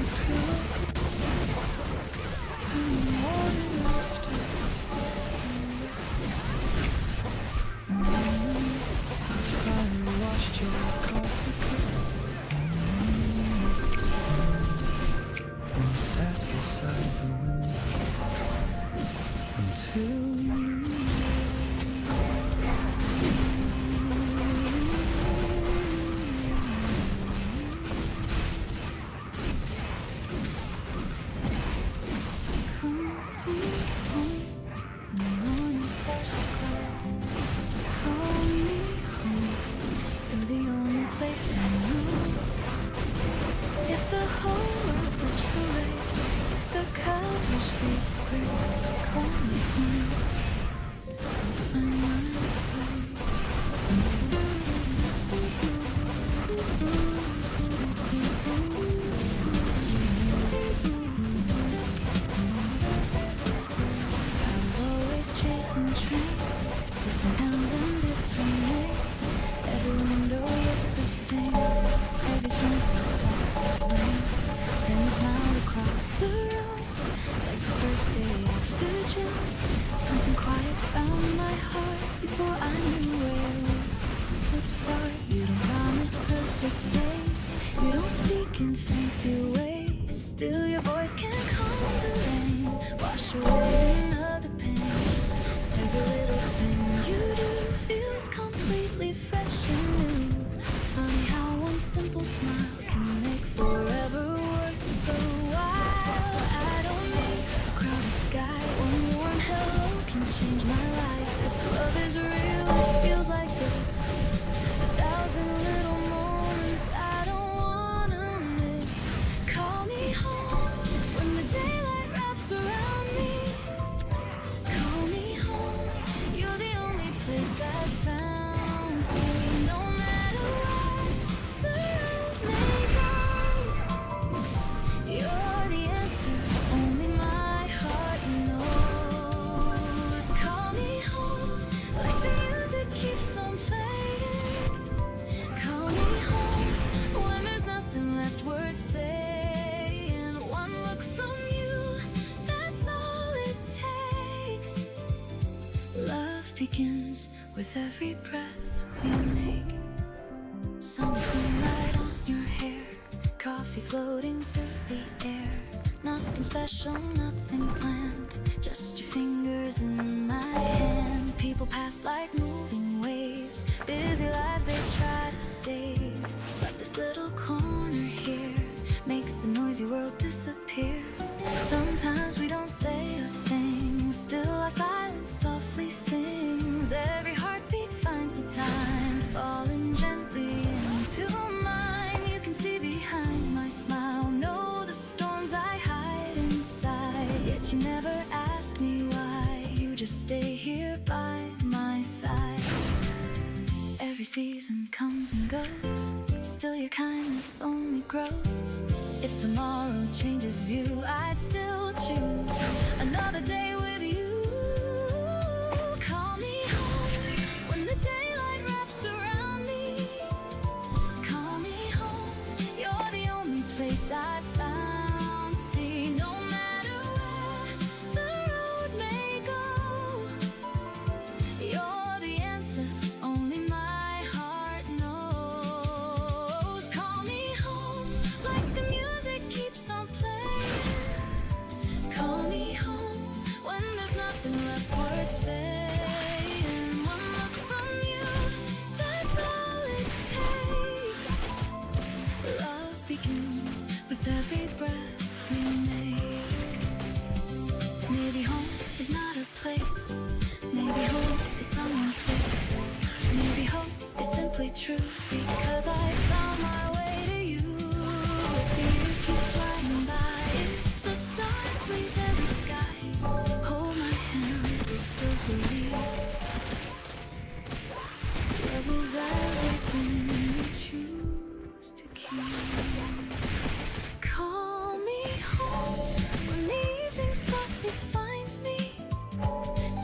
day after June. Something quiet found my heart before I knew where we would start. You don't promise perfect days, you don't speak in fancy ways. Still your voice can calm the rain, wash away another pain. Every little thing you do feels completely fresh and new. Funny how one simple smile can make forever worth the while. I don't need a crowded sky, one warm hello can change my life. If love is real, it feels like this. 1,000 little moments I don't wanna miss. Call me home when the daylight wraps around me. Call me home, you're the only place I've found. See, no matter what the road may go, you're the answer only my heart knows. Call me home like the music keeps on playing. Call me home when there's nothing left worth saying. One look from you, that's all it takes. Love begins with every breath we make. Sunny sunlight on your hair, coffee floating through the air. Nothing special, nothing planned, just your fingers in my hand. People pass like moving waves, busy lives they try to save. But this little corner here makes the noisy world disappear. Sometimes we don't say a thing, still our silence softly sings. Every heartbeat finds the time, falling gently into mine. You can see behind my smile, know the storms I hide inside. Yet you never ask me why, you just stay here by my side. Every season comes and goes, still your kindness only grows. If tomorrow changes view, I'd still choose another day with you. Call me home when the daylight wraps around me. Call me home, you're the only place I found. See, no matter where the road may go, you're the answer only my heart knows. Call me home like the music keeps on playing. Call me home when there's nothing left worth saying. One look from you, that's all it takes. Love begins with every breath we make. Maybe home is not a place, maybe home is someone's face. Maybe hope is simply true because I found my way to you. If the years keep flying by, if the stars leave every sky, hold my hand, we'll still believe. Love is everything we choose to keep. Call me home when the evening softly finds me.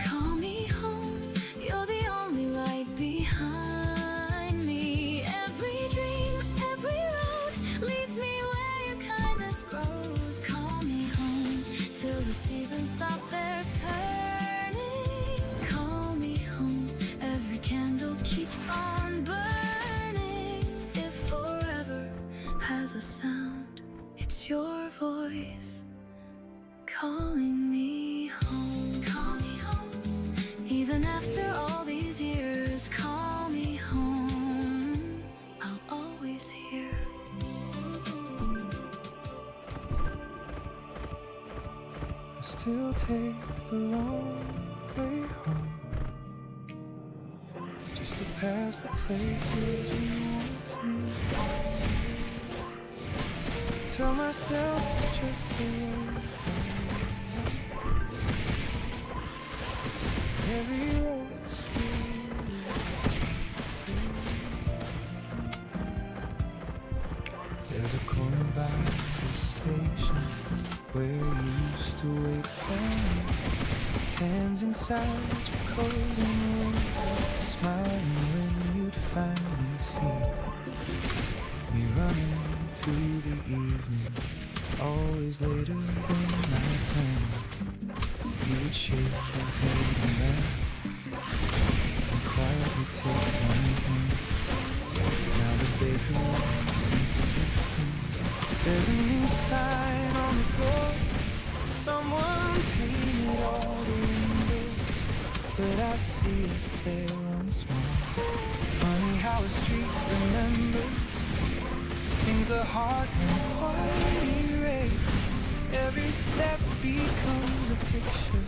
Call me home, you're the only light behind me. Every dream, every road leads me where your kindness grows. Call me home till the seasons stop their turning. Call me home, every candle keeps on burning. If forever has a sound, it's your voice calling me home. Call me home, even after all these years. Call me home, I'll always hear. I still take the long way home, just to pass the places we once knew. Tell myself it's just the way. Every road still there's a corner by the station where you used to wait for me. Hands inside your coat in winter, smiling when you'd finally see me running through the evening, always later than I planned. You would shake your head and laugh and quietly take my hand. Now the bedroom is different. There's a new sign on the door. Someone painted all the windows, but I see us there once more. Funny how a street remembers things are hard and quite erased. Every step becomes a picture.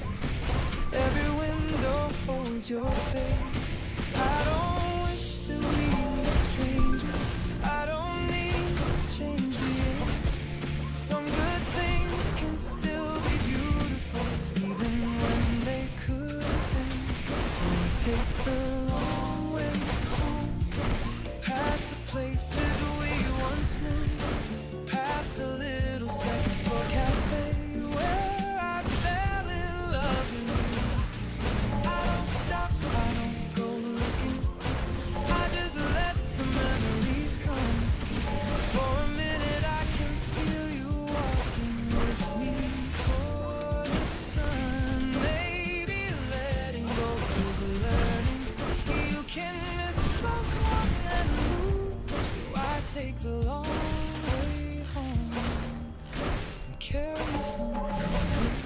Every window holds your face. I don't wish that we were strangers. I don't need to change the air. Some good things can still be beautiful, even when they could have been. So we take the long way home, past the places we once knew, past the little second floor cafe where I fell in love with you. I don't stop, I don't go looking, I just let the memories come. For a minute I can feel you walking with me toward the sun. Maybe letting go is learning. You can miss someone and lose, so I take the long way home and carry something away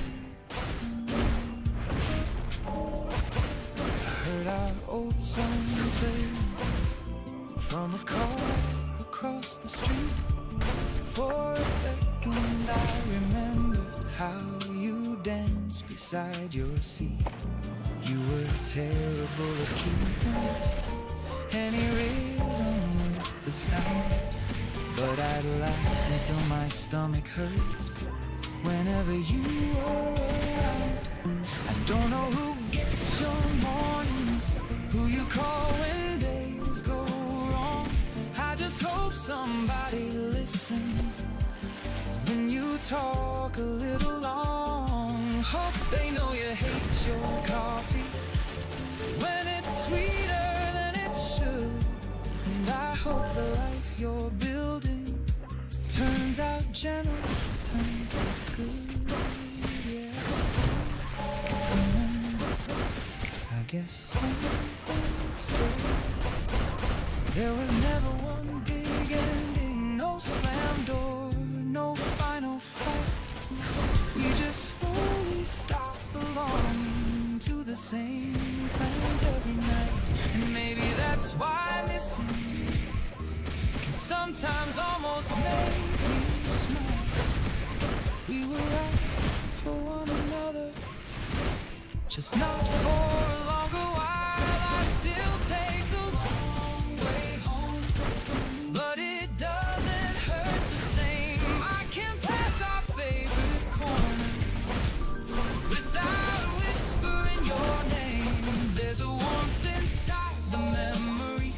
from me. I heard our old song play from a car across the street. For a second I remembered how you danced beside your seat. You were terrible at keeping any rhythm with the sound, but I'd laugh until my stomach hurt whenever you were around. I don't know who gets your mornings, who you call when days go wrong. I just hope somebody listens when you talk a little long. Hope they know you hate your coffee when it's sweeter than it should. And I hope the life you're building turns out gentle, turns out good. Yeah, remember, I guess something stayed. There was never one big ending, no slam door, no final fight. We just slowly stop belonging to the same plans every night. And maybe that's why missing you can sometimes almost make me smile. We were right for one another, just not for a longer while. I still take the long way home, but it doesn't hurt the same. I can pass our favorite corner without a whisper in your name. There's a warmth inside the memory,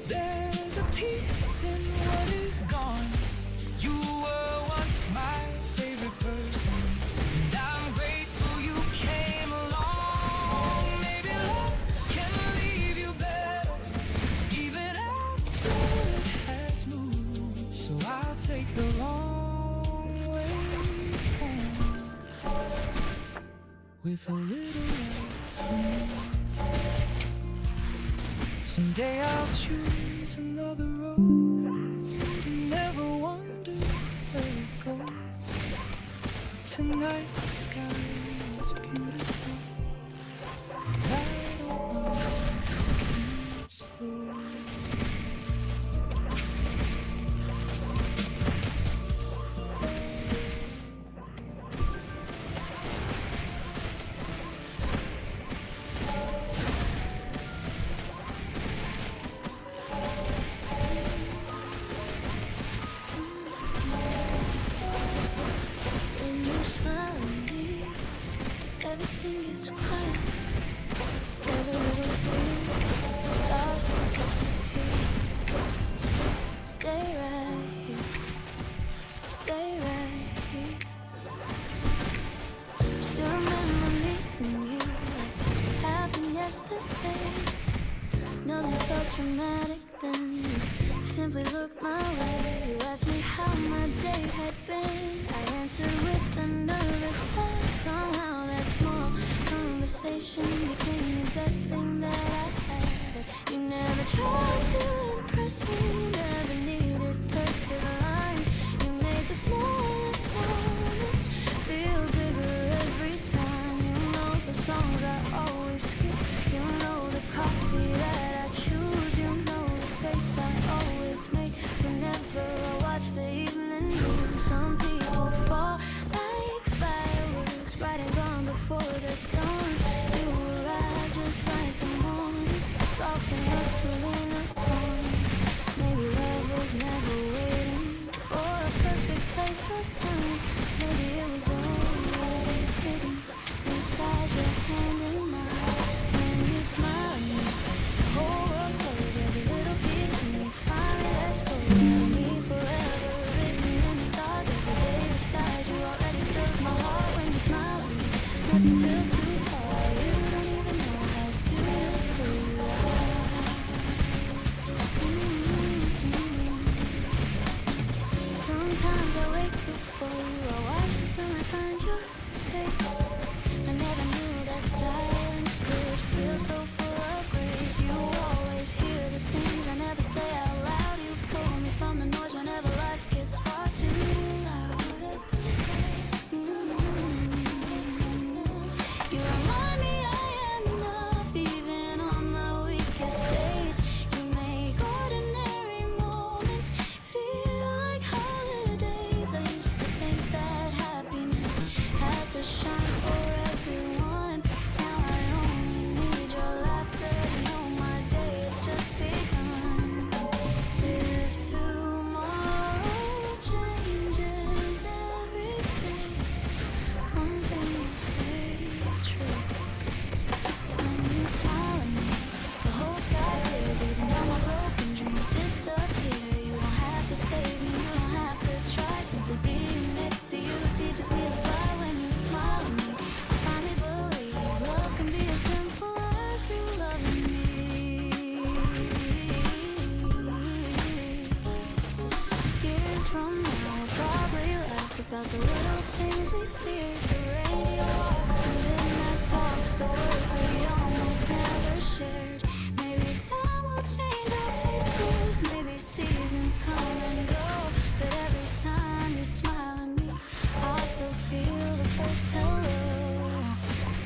there's a peace in what is gone. You were once my favorite person, and I'm grateful you came along. Maybe love can leave you better, even after it has moved. So I'll take the long way home with a little love from you. Someday I'll choose another road and never wonder where it goes. But tonight the sky is beautiful, and I don't want to keep it slow. When you smile at me, everything gets quiet. Every little thing starts to disappear. Stay right here, stay right here. Still remember meeting you like it happened yesterday. Nothing felt dramatic then. You simply looked my way. You asked me how my day had been. I answered with a nervous laugh. Somehow that small best thing that I had. You never tried to impress me, never needed perfect lines. You made the smallest moments feel bigger every time. You know the songs I always skip. You know the coffee that I choose. You know the face I always make whenever I watch the evening news. Some people fall like fireworks, bright and gone before the dawn. You arrive just like the morning, soft enough to lean upon. Maybe love was never waiting for a perfect place or time. Maybe it was always hidden inside your hand in mine. When you smile at me, the whole world slows, every little piece of me finally lets go. Me forever written in the stars, every day beside you already fills my heart. When you smile at me, nothing feels too far. You don't even know how beautiful you are. Sometimes I wake before you, I watch the sunlight find your face. I never knew that silence could feel so full of grace. You always hear the things I never say out loud. You pull me from the noise whenever life gets far too loud. You remind me I am enough even on my weakest days. You make ordinary moments feel like holidays. I used to think that happiness had to shine for everyone. Now I only need your laughter to know my day has just begun. If tomorrow changes everything, one thing will stay true. When you smile at me, the whole sky clears. Even though my broken dreams disappear, you don't have to save me, you don't have to try. Simply being next to you teaches me to fly. When you smile at me, I finally believe love can be as simple as you loving me. Years from now, we'll probably laugh about the little things we feared. The radio walks, the midnight talks, the words we almost never shared. Maybe time will change our faces, maybe seasons come and go, but every time you smile at me, I'll still feel the first hello.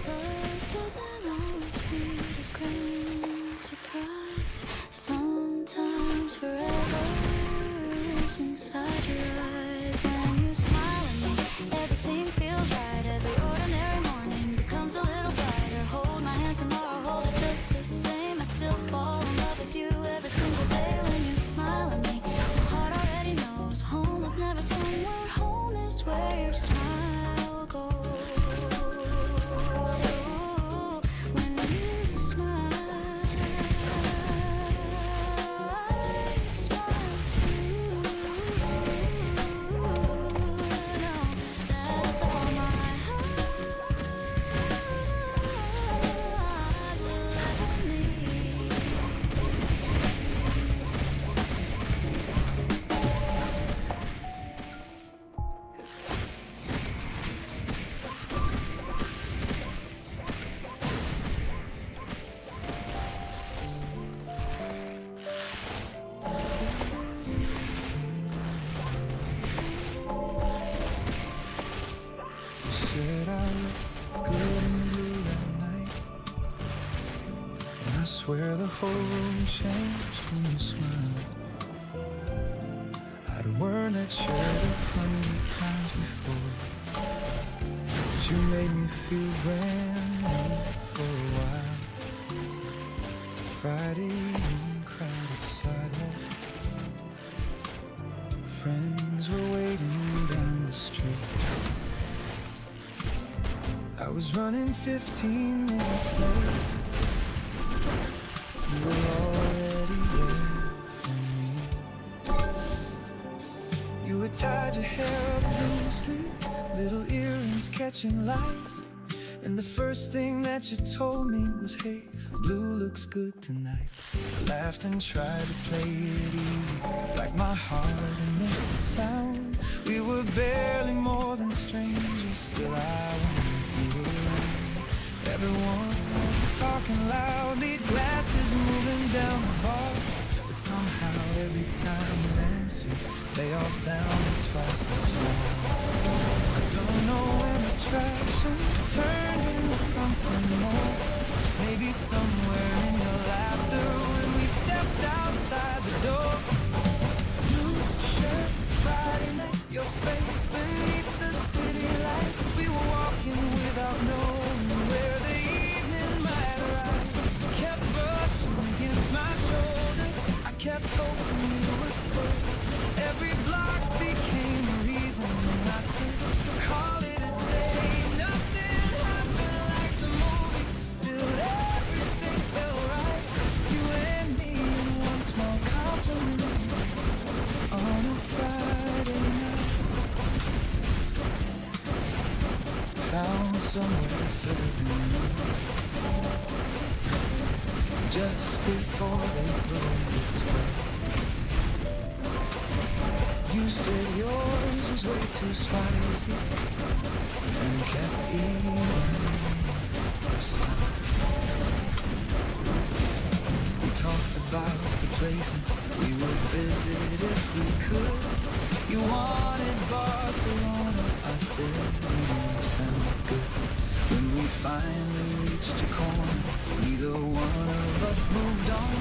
Love doesn't always need a grand surprise. Sometimes forever lives inside your eyes. When you smile at me, everything feels right. Every ordinary morning becomes a little brighter. Hold my hand tomorrow, hold it just the same. I still fall in love with you every single day. When you smile at me, my heart already knows home was never somewhere. Home is where your smile goes. When you smile, I smile too. No, that's all my heart will ever need. Said I look good and blue that night, and I swear the whole room changed when you smiled. I'd worn that shirt 100 times before, but you made me feel brand new for a while. Friday evening, crowded sidewalk, friends were waiting down the street. I was running 15 minutes late. You were already there for me. You had tied your hair up loosely, little earrings catching light. And the first thing that you told me was, hey, blue looks good tonight. I laughed and tried to play it easy, like my heart had missed the sound. We were barely more than strangers, still I wanted you. Everyone was talking talking loudly, glasses moving down the bar. But somehow every time you answer, they all sound twice as strong. I don't know when attraction turned into something more. Maybe somewhere in your laughter when we stepped outside the door. Blue shirt, Friday night, your face beneath the city lights. We were walking without knowing where the evening might arrive. Kept brushing against my shoulder, I kept hoping you would stay. Every block became a reason not to call it a day. Nothing happened like the movie, still everything felt right. You and me in one small compliment on a Friday night. Found somewhere serving just before they closed at 12. You said yours was way too spicy and kept eating yourself. We talked about the places we would visit if we could. You wanted Barcelona, I said you sound good. When we finally reached your corner, neither one of us moved on.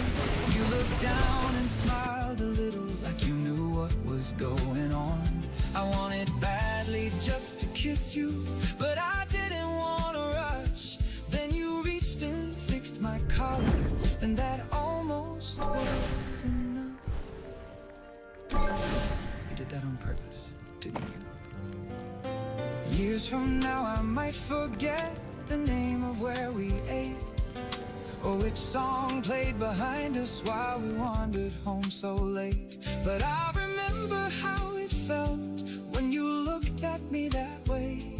You looked down and smiled a little like you knew what was going on. I wanted badly just to kiss you, but I didn't want to rush. Then you reached and fixed my collar, and that almost was enough. You did that on purpose, didn't you? Years from now I might forget the name of where we ate, or which song played behind us while we wandered home so late. But I remember how it felt when you looked at me that way,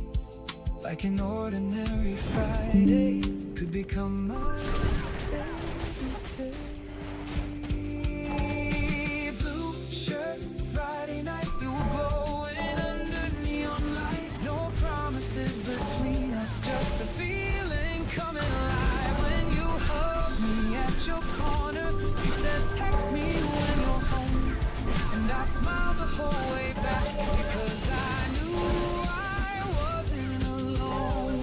like an ordinary Friday could become my favorite day. Blue shirt, Friday night, you were glowing under neon light. No promises between us, just a feeling coming alive. When you hugged me at your corner, you said text me when you're home, and I smiled the whole way back because I knew I wasn't alone.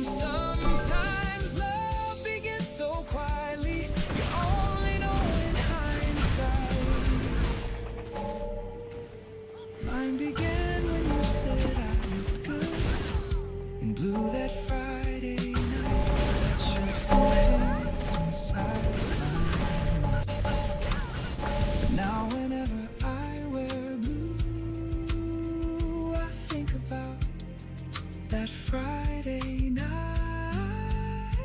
Sometimes love begins so quietly, you only know in hindsight. Mine began when you said I looked good in blue that Friday night. That shirt still hangs inside mine. But now whenever I wear blue, I think about that Friday night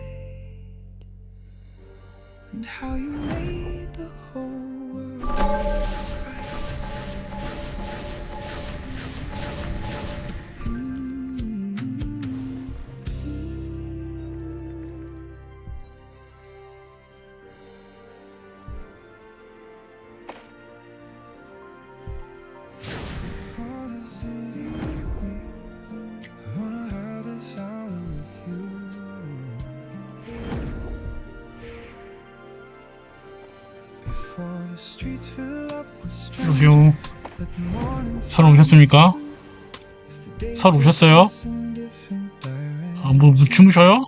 and how you made the whole world right. For the city I wanna have this hour with you. Before the streets fill up with strangers, 여보세요. let the morning 설 오셨습니까? if the day 설 오셨어요? takes us in different directions. 아, 뭐 주무셔요?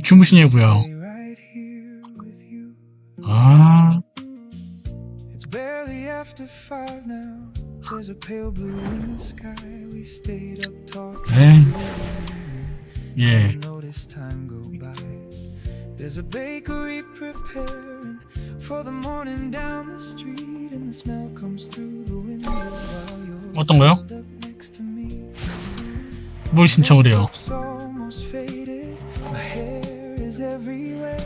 주무시냐고요? Stay right here with you. 아, It's barely after 5 now. There's a pale blue in the sky. We stayed up talking 네. through the evening. 예. Notice time go by. There's a bakery preparing for the morning down the street, and the smell comes through the window while you're 어떤 거요? curled up next to me. 뭘 신청을 해요? Makeup's almost faded. My hair is everywhere.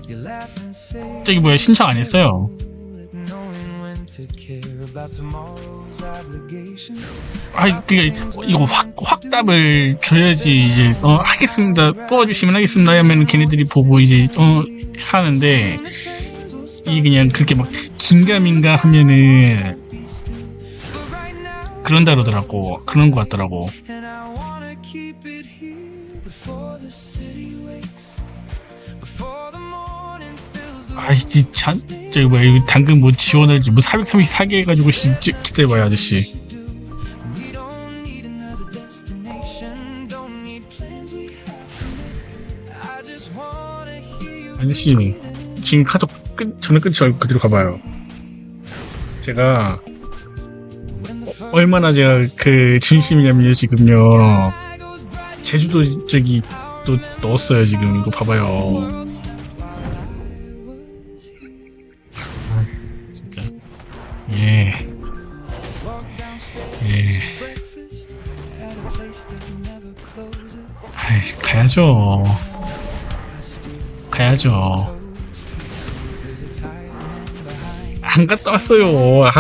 You laugh and say 저기 뭐야, 신청 안 했어요. knowing when to care about tomorrow's obligations. 아, 그게 이거 확답을 줘야지 이제 하겠습니다. 뽑아주시면 하겠습니다 하면 걔네들이 보고 이제 하는데 이게 그냥 그렇게 막 긴가민가 하면은 그런다 그러더라고. 그런 거 같더라고. And I wanna keep it here. The before the city wakes, before the morning fills the 아이씨 참 저기 뭐야 이거 당근 뭐 지원할지 뭐 434개 해가지고 진짜 기다려봐요 아저씨. we don't need another destination, don't need plans we have to make. I just wanna hear you 아저씨 지금 카톡 전화 끊지 말고 그대로 가봐요. 제가 얼마나 제가 그 진심이냐면요 지금요 제주도 저기 또 넣었어요 지금 이거 봐봐요. 아, 진짜 예. breakfast at a place that never closes. 아이 가야죠. 가야죠. 안 갔다 왔어요. 아.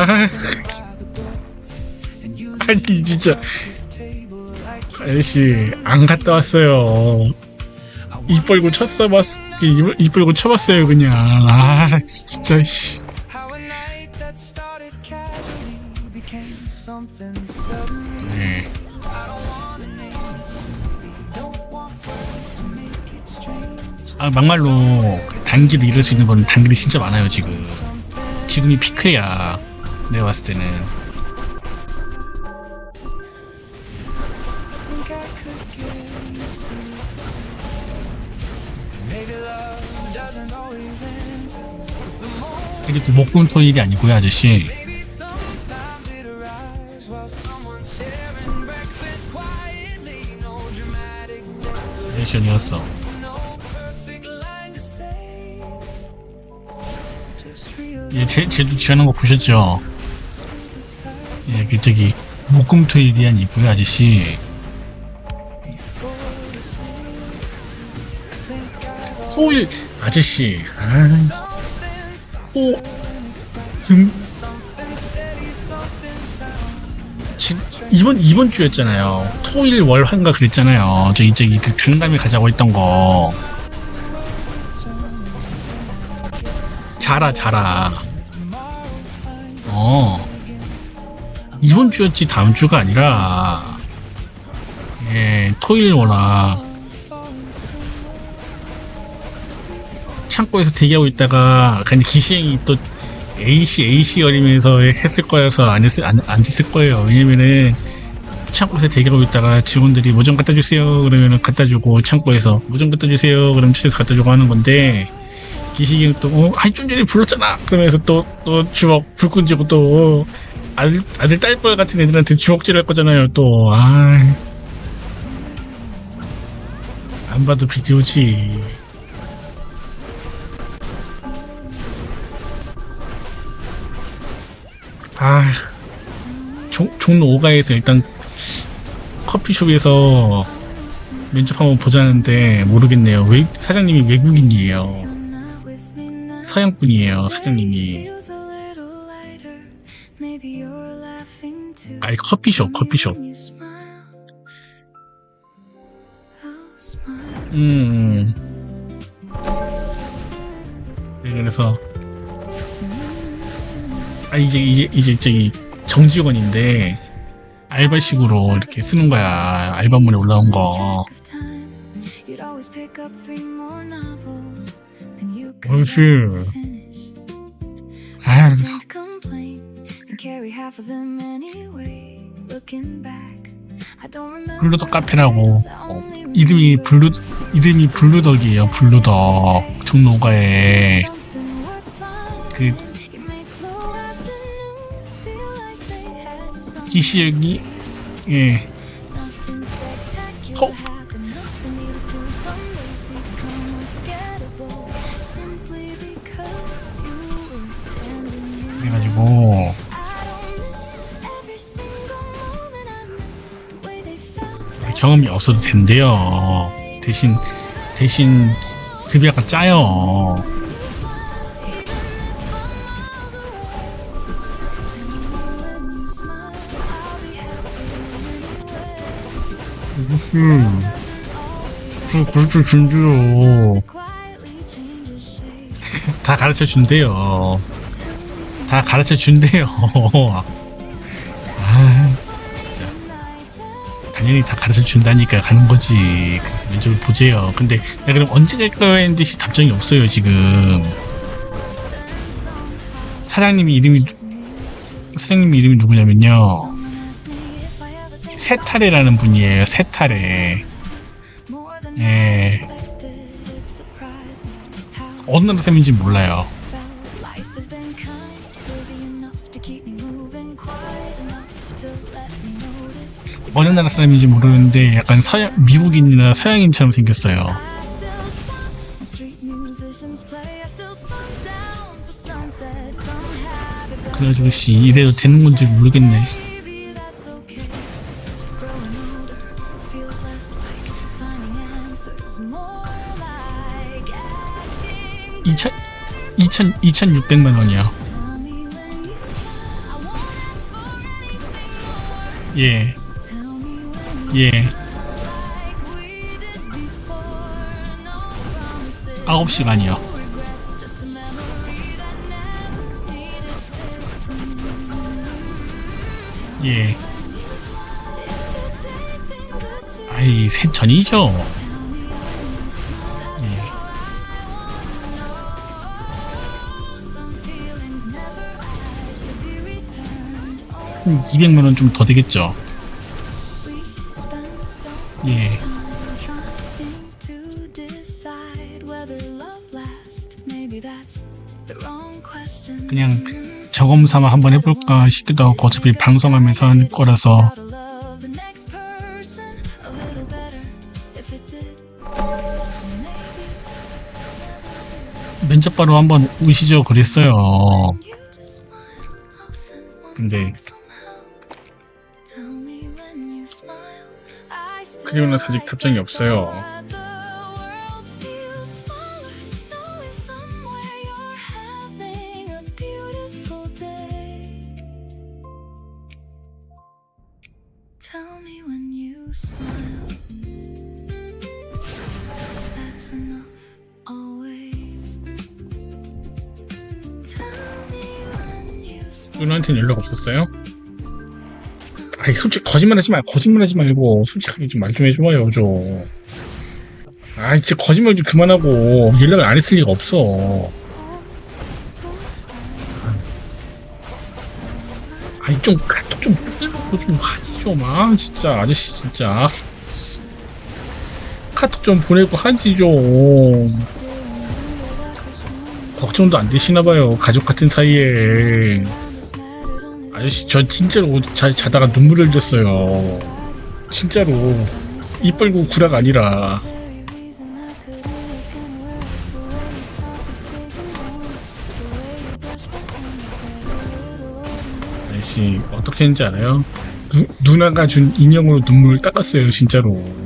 아니 진짜 아저씨 안 갔다 왔어요. 입 벌고 입 벌고 쳐봤어요 그냥. 아 진짜 씨. How a night that started casually became something sudden. 네. I don't wanna name it, don't want words to make it strange. 아 막말로 단기로 이럴 수 있는 거는 단길이 진짜 많아요 지금. 지금이 피크야 내가 봤을 때는. Think I could get used to it. Maybe love doesn't always end with the moment. 그리고 목금토일이 아니고요 아저씨. Maybe sometimes it arrives while someone's sharing breakfast quietly. No dramatic 레이션이었어. no perfect line to say. Just real 예, 제주 지원한 거 보셨죠? 예, 그 저기 목금토일이 아니고요 아저씨. 토일 아저씨. 이번 주였잖아요. 토일 월화인가 그랬잖아요. 저기 그 강남에 가자고 했던 거. 자라. 이번 주였지 다음 주가 아니라. 예, 토일 월화. 창고에서 대기하고 있다가 근데 기시행이 또 AC 어리면서 했을 거여서 안 했을 거예요. 왜냐면은 창고에서 대기하고 있다가 직원들이 뭐 좀 갖다 주세요 그러면은 갖다 주고 창고에서 뭐 좀 갖다 주세요 그러면 차에서 갖다 주고 하는 건데 기시행이 또 좀 전에 불렀잖아 그러면서 또 주먹 불 끈지고 또 아들 딸뻘 같은 애들한테 주먹질 할 거잖아요 또. 안 봐도 비디오지. 종로 5가에서 일단 커피숍에서 면접 한번 보자는데 모르겠네요. 사장님이 외국인이에요. 서양분이에요 사장님이. 아니 커피숍. 네, 그래서 이제 저기 정직원인데 알바식으로 이렇게 쓰는 거야. 알바문에 올라온 거. 어이씨. 블루덕 카페라고. 이름이 블루덕이에요. 블루덕. 종로가에 그 기시역이 예. 그래가지고 경험이 없어도 된대요. 대신 급여가 짜요. 그렇게 준대요. 다 가르쳐 준대요. 진짜 당연히 다 가르쳐 준다니까 가는 거지. 그래서 면접을 보재요. 근데 내가 그럼 언제 갈 거야 했는데 답장이 없어요 지금. 사장님 이름이 누구냐면요, 세타레라는 분이에요. 세타레. 예. 어느 나라 쌤인지 몰라요. 어느 나라 사람인지 모르는데 약간 미국인이나 서양인처럼 생겼어요. 그래가지고 이래도 되는 건지 모르겠네. 2,600만 원이요. 예. 예. 9시간이요. 예. 아이, 전이죠. 예. 200만 원 좀 더 되겠죠. 예. 그냥 저검 삼아 한번 해볼까 싶기도 하고, 어차피 방송하면서 할 거라서. 면접 바로 한번 오시죠 그랬어요. 근데 그리고 나서 아직 답장이 없어요. 누나한테는 연락 없었어요? 아이, 솔직히 거짓말하지 말고 솔직하게 좀 말 좀 해줘봐요 좀. 아이, 진짜 거짓말 좀 그만하고 연락을 안 했을 리가 없어. 아이, 좀 카톡 좀 보내놓고 좀 하지 좀. 아, 진짜 아저씨 진짜 카톡 좀 보내고 하지 좀. 걱정도 안 되시나봐요, 가족 같은 사이에. 아저씨, 저 진짜로 자다가 눈물을 흘렸어요. 진짜로. 입 벌고 구라가 아니라. 아저씨, 어떻게 했는지 알아요? 누나가 준 인형으로 눈물을 닦았어요, 진짜로.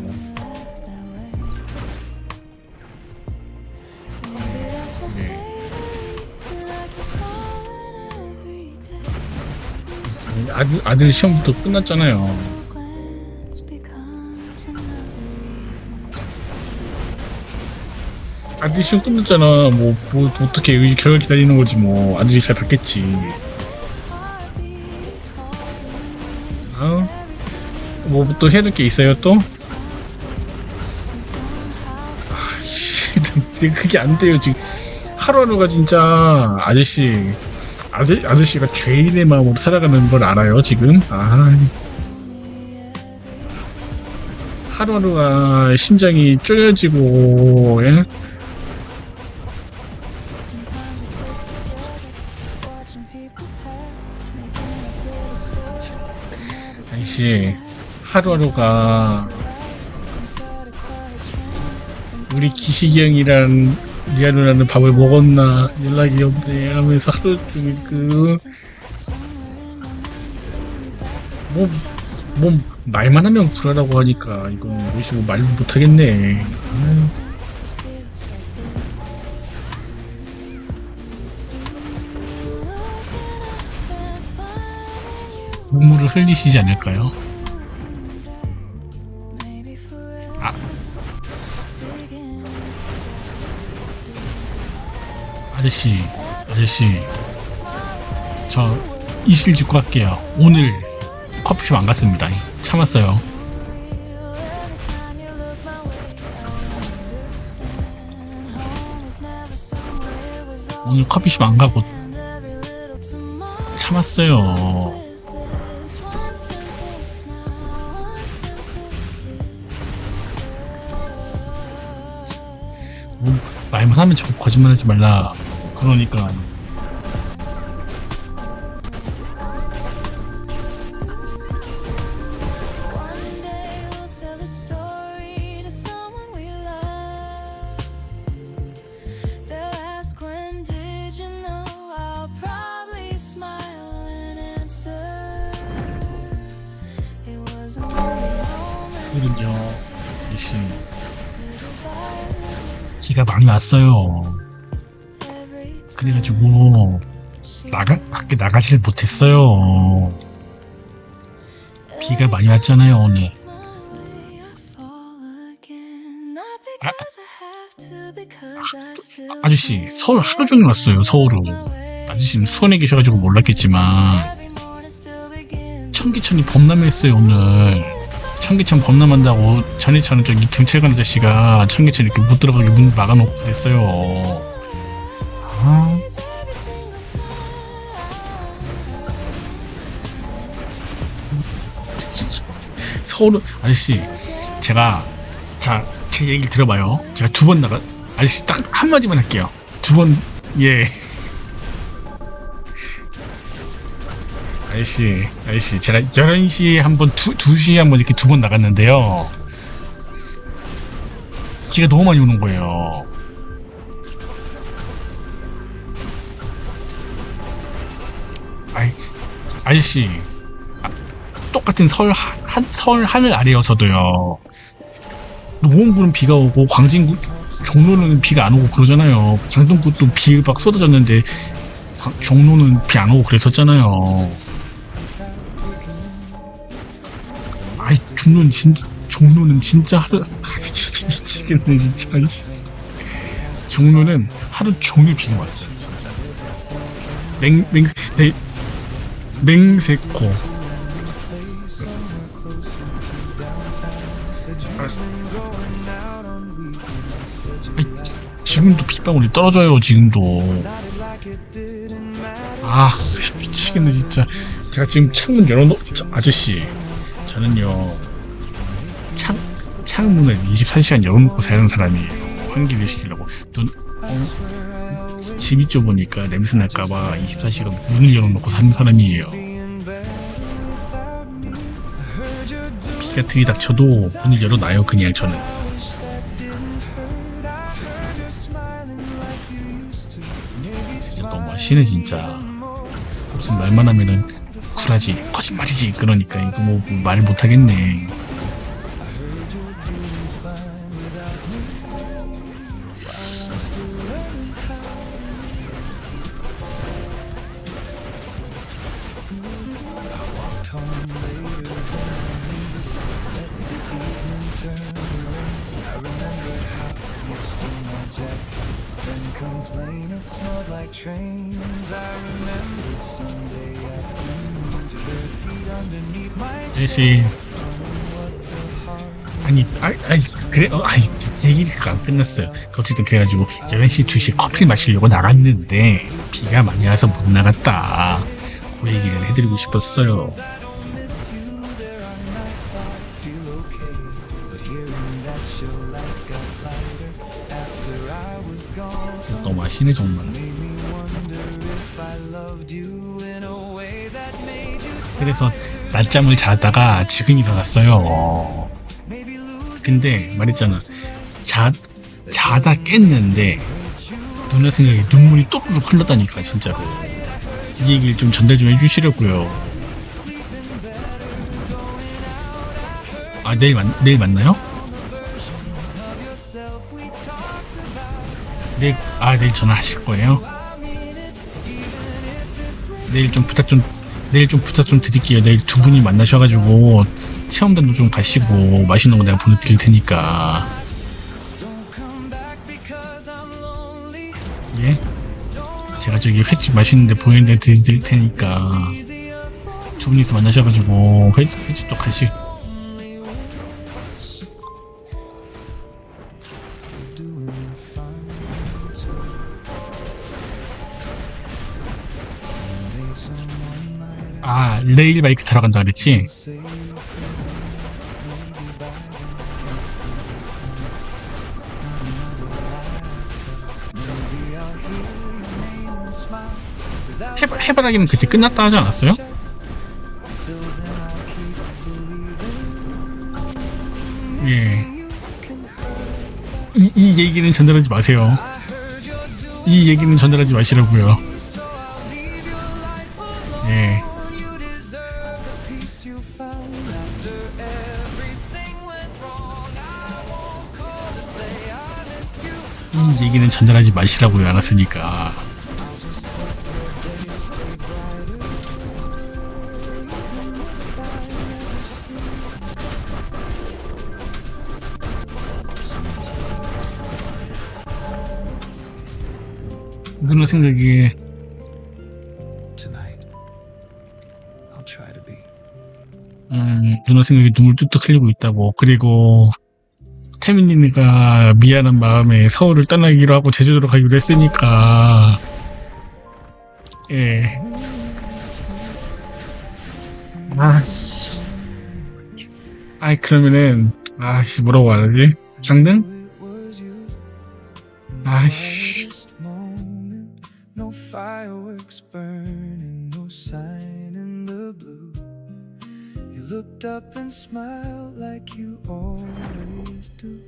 아들 시험부터 끝났잖아요. 아들 시험 끝났잖아. 뭐 어떻게 결과 기다리는 거지 뭐. 아들이 잘 받겠지. 뭐 또 해야 될 게 있어요 또? 아씨, 그게 안 돼요 지금. 하루하루가 진짜 아저씨가 죄인의 마음으로 살아가는 걸 알아요 지금? 하루하루가 심장이 쪼여지고. 예? 아저씨, 하루하루가 우리 기식이 형이랑 리아 누나는 밥을 먹었나 연락이 없네 하면서 하루 종일 뭐 말만 하면 구라라고 하니까 이건 뭐시고 말 못하겠네. 눈물을 흘리시지 않을까요? 아저씨, 저 이실 짓고 갈게요. 오늘 커피숍 안 갔습니다. 참았어요. 오늘 커피숍 안 가고 참았어요. 뭐 말만 하면 자꾸 거짓말하지 말라. 그러니까. 오늘은요, 열심히 비가 많이 왔어요. 그래가지고 밖에 나가지를 못했어요. 비가 많이 왔잖아요 오늘. 아저씨 서울 하루 종일 왔어요. 서울은. 아저씨는 수원에 계셔가지고 몰랐겠지만 청계천이 범람했어요 오늘. 청계천 범람한다고 전해차는 저기 경찰관 아저씨가 청계천 이렇게 못 들어가게 문 막아놓고 그랬어요. 아. 서울은 아저씨 제가 제 얘기를 들어봐요. 제가 2번 아저씨 딱 한마디만 할게요. 2번 예. 아저씨 제가 11시에 한번 2시에 한번 이렇게 2번 나갔는데요. 비가 너무 많이 오는 거예요. 아저씨 똑같은 서울 하늘 아래여서도요. 노원구는 비가 오고 광진구 종로는 비가 안 오고 그러잖아요. 강동구도 비 막 쏟아졌는데 종로는 비 안 오고 그랬었잖아요. 종로는 진짜 하루 진짜 미치겠네 진짜. 종로는 하루 종일 비가 왔어요 진짜. 맹세코. 지금도 빗방울이 떨어져요 지금도. 미치겠네 진짜. 제가 지금 창문 아저씨 저는요 창문을 24시간 열어놓고 사는 사람이에요. 환기를 시키려고. 집이 좁으니까 냄새 날까봐 24시간 문을 열어놓고 사는 사람이에요. 비가 들이닥쳐도 문을 열어놔요 그냥 저는. 진짜 너무 아시네 진짜. 무슨 말만 하면은 구라지 거짓말이지 그러니까 이거 뭐 말 못하겠네. 아저씨 그래 얘기가 안 끝났어요. 어쨌든 그래가지고 11시 2시에 커피 마시려고 나갔는데 비가 많이 와서 못 나갔다. 그 얘기를 해드리고 싶었어요. 너무 아시네 정말. 그래서 낮잠을 자다가 지금 일어났어요. 근데 말했잖아. 자다 깼는데 누나 생각에 눈물이 또르륵 흘렀다니까 진짜로. 이 얘기를 좀 전달 좀 해주시려고요. 내일 만나요? 내일 전화하실 거예요? 내일 좀 부탁 좀 드릴게요. 내일 두 분이 만나셔가지고 체험단도 좀 가시고 맛있는 거 내가 보내드릴 테니까. 예? 제가 저기 횟집 맛있는데 보내드릴 테니까 두 분이서 만나셔가지고 횟집도 가시고. 레일 바이크 타러 간다 그랬지? 해바라기는 그때 끝났다 하지 않았어요? 예. 이 얘기는 전달하지 마세요. 이 얘기는 전달하지 마시라고요. 예. 이 얘기는 전달하지 마시라고요. 알았으니까. 누나 생각에 누나 생각에 눈물 뚝뚝 흘리고 있다고. 그리고 태민이가 미안한 마음에 서울을 떠나기로 하고 제주도로 가기로 했으니까 예. 아씨. 아이 그러면은 아씨 뭐라고 말하지? 장등? 아씨. No fireworks burning, no sign in the blue. You looked up and smiled like you always do.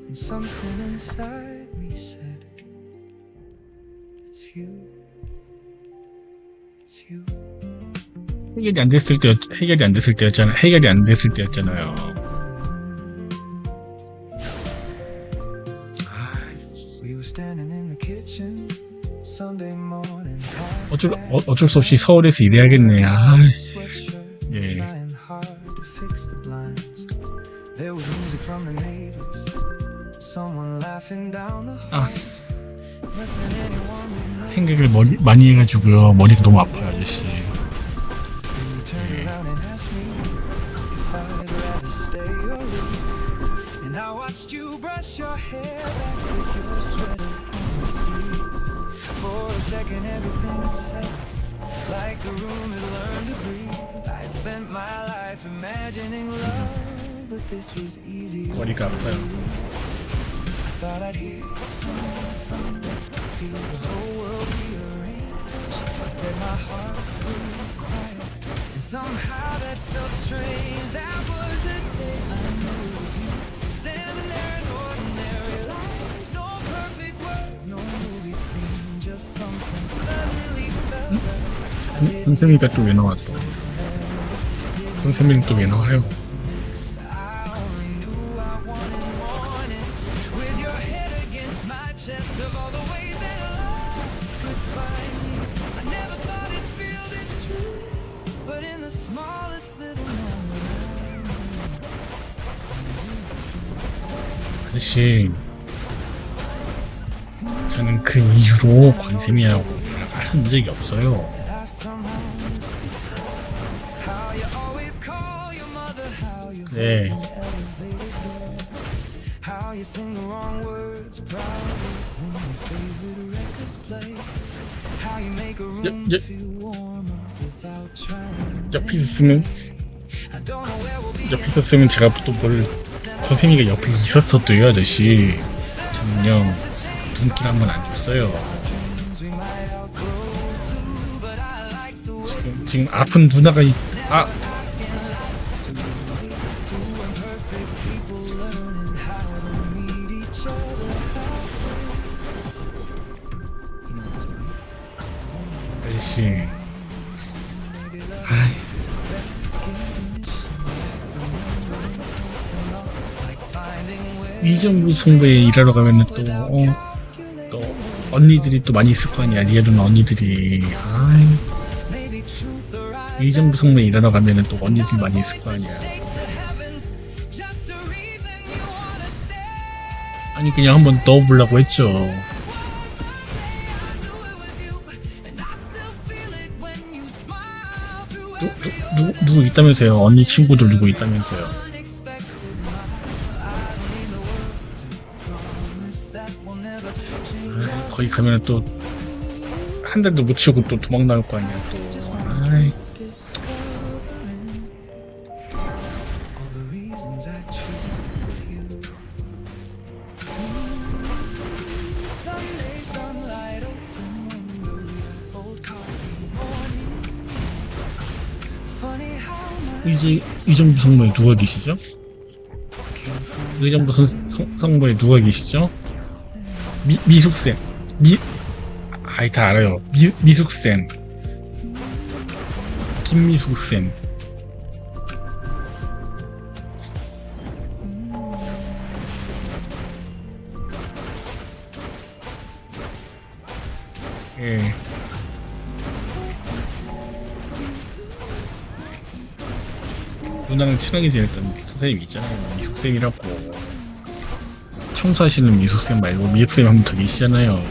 And something inside me said, it's you. It's you. 해결이 안 됐을 때였잖아요. We were standing in the kitchen. 어쩔 수 없이 서울에서 일해야겠네. 아, 예. 아, 생각을 많이 해가지고요. 머리가 너무 아파요, 아저씨. 예. For a second everything set like the room had learned to breathe. I'd spent my life imagining love, but this was easy. 머리가 아파요. I thought I'd hear someone thunder, feel the whole world rearrange. Instead my heart grew quiet, and somehow that felt strange. That was the day I knew it was you, standing there in ordinary life. No perfect words, no movie scene. 선생님이가 또 왜 나와 또? 선생님 또 왜 나와요? 아저씨, 저는 그 이후로 권세미하고 한 적이 없어요. 네. 옆에 있었으면 제가 또 뭘 권세미가 옆에 있었어도요, 아저씨. 저는요 눈길 한 번 안 줬어요. 지금 아픈 누나가 아저씨. 위정부 승부에 일하러 가면은 또 언니들이 또 많이 있을 거 아니야. 리아 누나 언니들이. 위정부 승부에 일하러 가면은 또 언니들 많이 있을 거 아니야. 아니 그냥 한번 넣어보려고 했죠. 누구 있다면서요? 언니 친구들 누구 있다면서요? 거기 가면은 또 한 달도 못 치우고 또 도망 나올 거 아니야 또. reasons I choose you. Sunday sunlight, open window, old coffee morning. Funny how much 의정부 성모에 누가 계시죠? 의정부 성모에 누가 계시죠? 미숙쌤. 아이, 다 알아요. 미숙쌤. 김미숙쌤. 예. 누나랑 친하게 지냈던 선생님이 있잖아요. 미숙쌤이라고. 청소하시는 미숙쌤 말고 미숙쌤 한 분 더 계시잖아요.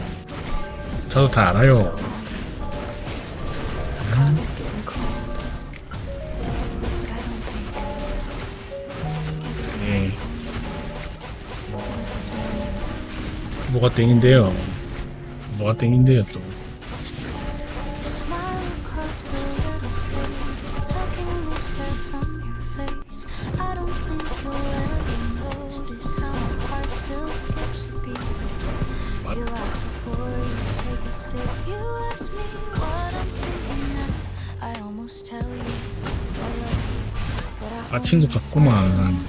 저도 다 알아요. 네. 뭐가 땡인데요? 뭐가 땡인데요 또? Smile across the little table, tucking loose hair from your face. I don't think you'll ever notice how my heart still skips a beat. What? You laugh before you take a sip. You ask me what I'm thinking now. I almost tell you I love you, but I 마친 것 같구만.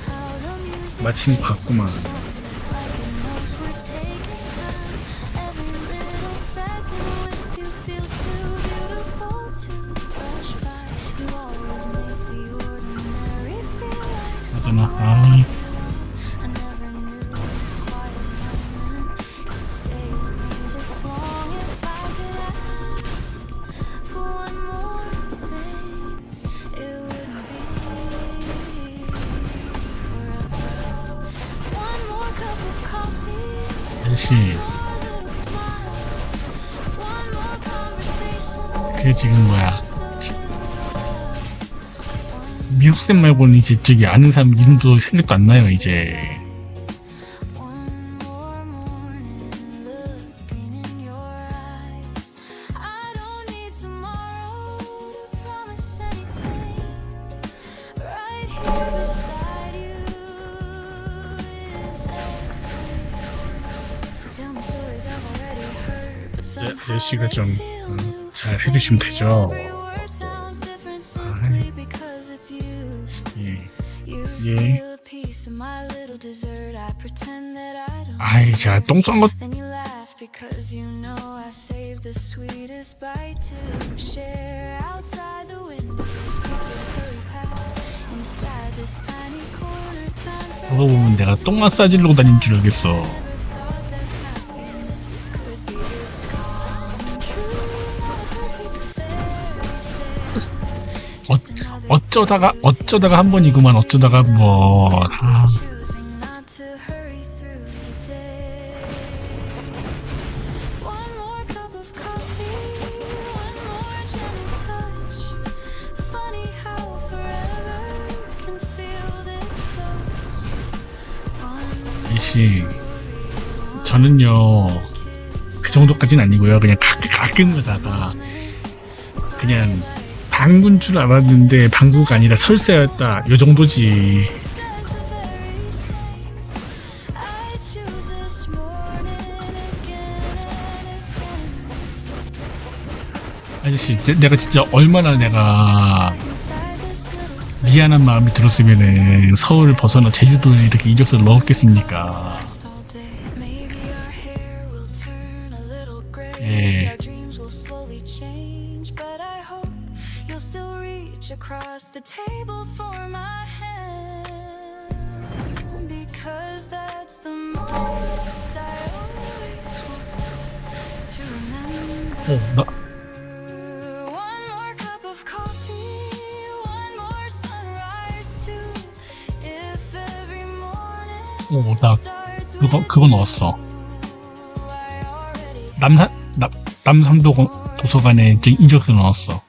how the music 마친 것 같구만. like it knows we're taking time. Every little second with you feels too beautiful to rush by. You always make the ordinary feel like 하잖아. 아, I never knew a quiet moment could stay with me this long. If I could ask for one more thing, it would be forever. One more cup of coffee, 엘씨. one little smile, one more conversation. 그게 지금 뭐야? 미국쌤 말고는 이제 저기 아는 사람 이름도 생각도 안 나요 이제. One more morning looking in your eyes. I don't need tomorrow to promise anything. Right here beside you is everything. Tell me stories I've already heard, but somehow 아저씨가 좀 they feel new. 잘 해주시면 되죠. Every word sounds different simply because it's you. 예. You 예. steal a piece of my little dessert. I pretend that I don't. 아이, 제가 똥 싼 것. Then you laugh because you know I saved the sweetest bite to share. Outside the windows, people hurry past. Inside this tiny corner, time for 그거 보면 내가 똥만 싸지르고 다닌 줄 알겠어. never thought that happiness could be this calm. True, not a perfect fairy tale. Just another 어쩌다가 한 번이구만. 어쩌다가 뭐. 아, choosing not to hurry through the day. One more cup of coffee, one more gentle touch. Funny how forever can feel this close. One 엘씨. 저는요. 그 정도까지는 아니고요. 그냥 가끔가다가 그냥 방구인 줄 알았는데 방구가 아니라 설사였다. 요 정도지. says the very same. I choose this morning again and again. 아저씨, 내가 진짜 얼마나 내가 Inside this little 미안한 마음이 들었으면은 서울을 벗어나 제주도에 이렇게 이력서를 넣었겠습니까? all day. Maybe our hair will turn a little gray. 예. Our dreams will slowly change, but I hope you'll still reach across the table for my hand, because that's the moment I always want to remember. One more cup of coffee, one more sunrise too. If every morning 나 starts 그거 넣었어. I already 남산도 도서관에 저 이력서 넣었어.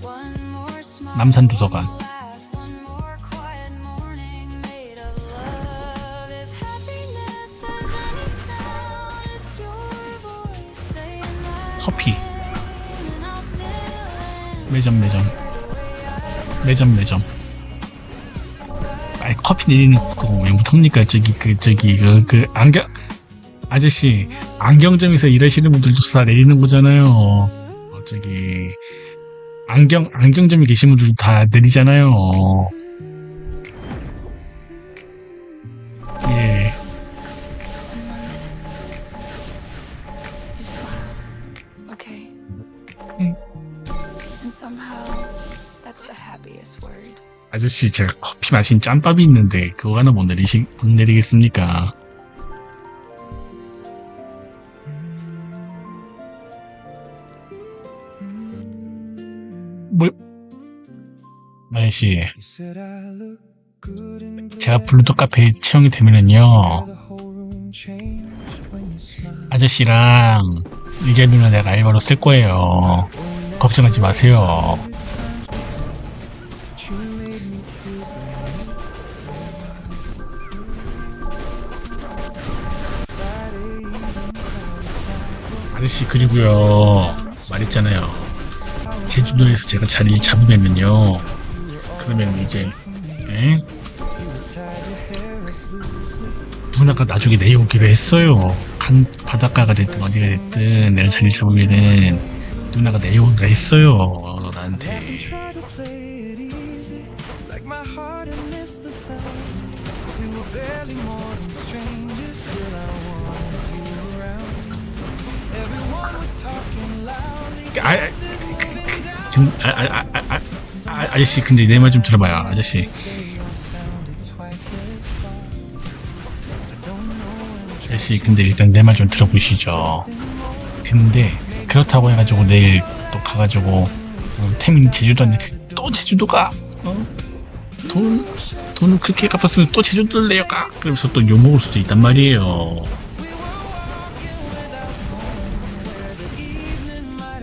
one more smile, 남산 도서관. laugh, one more quiet morning made of love. If happiness has any sound, it's your voice saying that 커피. and I'll still end 매점. the way I 아이, 커피 커피 내리는 거 왜 못합니까? 안경 아저씨 안경점에서 일하시는 분들도 다 내리는 거잖아요. 안경점에 계신 분들도 다 내리잖아요. 예. Okay. 응. And somehow that's the happiest word. 아저씨 제가 커피 마신 짬밥이 있는데 그거 하나 못 내리겠습니까? 뭐 아저씨 You said I look good and 제가 블루투스 카페에 채용이 되면은요 the whole room changed when you smiled. 아저씨랑 리자 누나 내가 알바로 쓸 거예요. 걱정하지 마세요. You made me feel 아저씨 그리고요 말했잖아요. 제주도에서 제가 자리를 잡으면은요 그러면 이제 누나가 나중에 내려오기로 했어요. 바닷가가 됐든 어디가 됐든 내가 자리를 잡으면은 누나가 내려온다 했어요 나한테. like my heart had missed the sun. We were barely more than strangers, still I wanted you around. Everyone was talking loudly. 아저씨 근데 내 말 좀 들어봐요 아저씨. 아저씨 근데 일단 내 말 좀 들어보시죠. 근데 그렇다고 해가지고 내일 또 가가지고 태민 제주도 또 제주도가 돈을 그렇게 갚았으면 또 제주도를 내려가 그러면서 또 욕먹을 수도 있단 말이에요.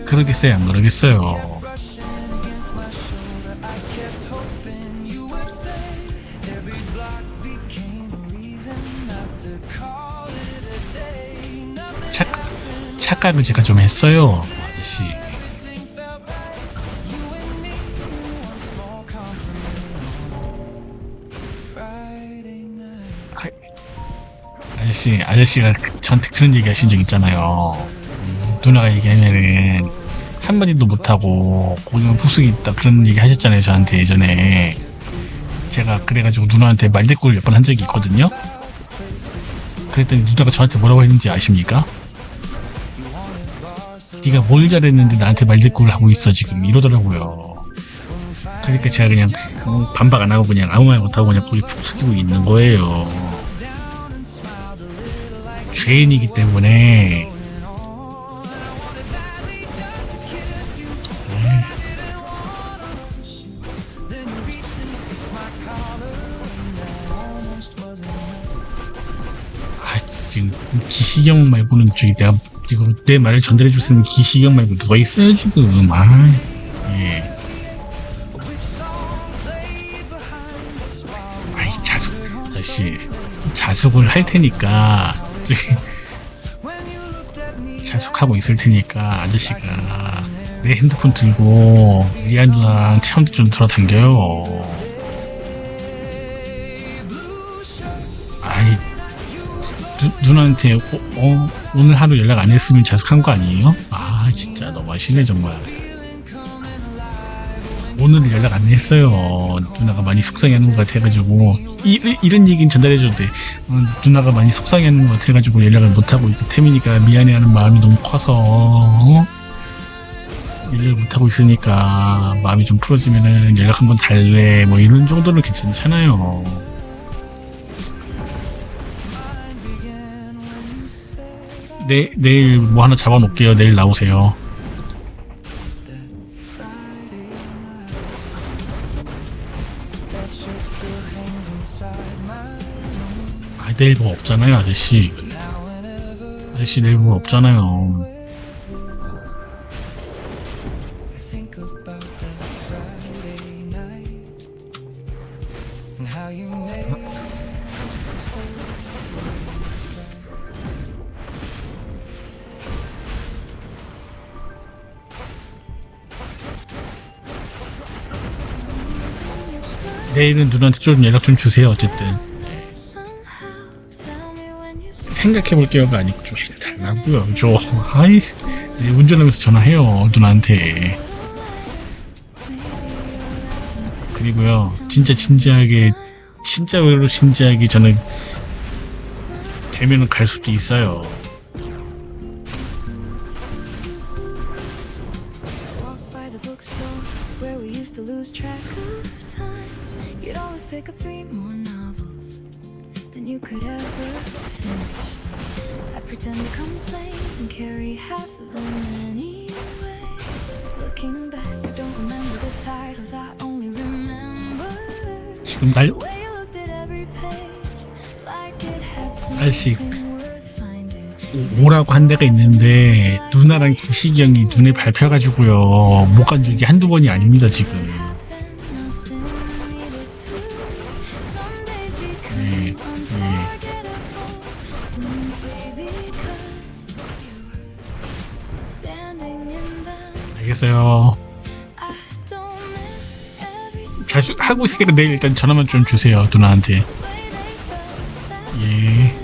그러겠어요 안 그러겠어요? 착각을 제가 좀 했어요 아저씨. 아저씨가 저한테 그런 얘기 하신 적 있잖아요. 누나가 얘기하면은 한마디도 못하고 고기만 푸석이 있다 그런 얘기 하셨잖아요 저한테 예전에. 제가 그래가지고 누나한테 말대꾸를 몇 번 한 적이 있거든요. 그랬더니 누나가 저한테 뭐라고 했는지 아십니까? 네가 뭘 잘했는데 나한테 말대꾸를 하고 있어 지금 이러더라고요. 그러니까 제가 그냥 반박 안 하고 그냥 아무 말 못하고 그냥 거기 푹 숙이고 있는 거예요. 죄인이기 때문에. 지금 기시경 말고는 저기 내가 이거 내 말을 전달해줄 수 있는 기시경 말고 누가 있어요 지금. 예. 아저씨 자숙을 할 테니까 저기 자숙하고 있을 테니까 아저씨가 내 핸드폰 들고 리안 누나랑 체험대 좀 돌아다녀요. 누나한테 오늘 하루 연락 안 했으면 자숙한 거 아니에요? 아 진짜 너무하시네 정말. 오늘 연락 안 했어요. 누나가 많이 속상해하는 것 같아가지고 이런 얘기는 전달해줘도 돼. 누나가 많이 속상해하는 것 같아가지고 연락을 못하고 있고 태민이가 미안해하는 마음이 너무 커서 연락을 못하고 있으니까 마음이 좀 풀어지면은 연락 한번 달래 뭐 이런 정도는 괜찮잖아요. 내일 뭐 하나 잡아놓을게요. 내일 나오세요. 내일 뭐 없잖아요 아저씨. 내일 뭐 없잖아요. 내일은 누나한테 좀 연락 좀 주세요. 어쨌든 생각해볼게요가 아니고 좀 해달라고요. 좀 아이 운전하면서 전화해요 누나한테. 그리고요 진짜로 진지하게 저는 되면은 갈 수도 있어요. Walk by the bookstore where we used to lose track of time. You'd always pick up 3 more novels than you could ever finish. I'd pretend to complain and carry half of them anyway. Looking back, I don't remember the titles, I only remember 지금 날 the way you looked at every page like it had 날씨 something worth finding. 오라고 한 데가 있는데 누나랑 기식이 형이 눈에 밟혀가지고요 못 간 적이 한두 번이 아닙니다 지금. 네, 네. 알겠어요. 잘 하고 있으니까 내일 일단 전화만 좀 주세요 누나한테. 예.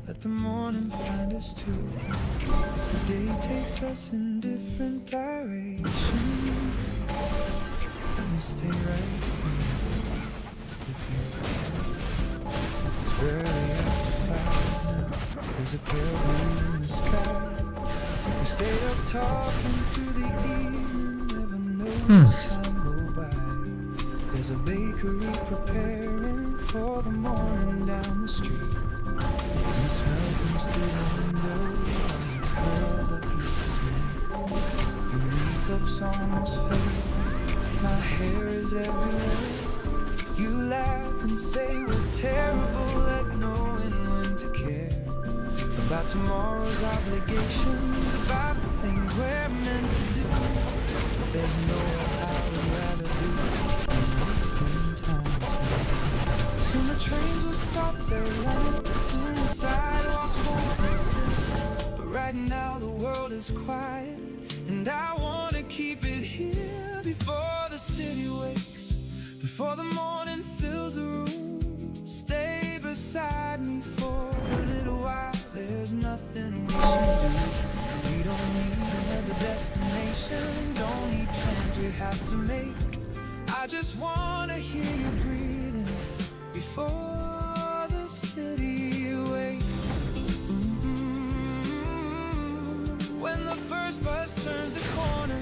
Let the morning find us too. If the day takes us in different directions, let me stay right here with you. It's barely after 5 now. There's a pale moon in the sky. We stayed up talking through the evening, never noticed time go by. There's a bakery preparing for the morning down the street. And the smell comes through the window while you curl up next to me. Your makeup's almost faded, my hair is everywhere. You laugh and say we're terrible at knowing when to care about tomorrow's obligations, about the things we're meant to do. But there's nowhere I would rather be than wasting time. Soon the trains will stop their running, soon the sidewalks won't be still. But right now the world is quiet, and I wanna keep it here before the city wakes, before the morning fills the room. Stay beside me for a little while. There's nothing we should do. We don't need another destination, don't need plans we have to make. I just wanna hear you breathing before the city wakes. When the first bus turns the corner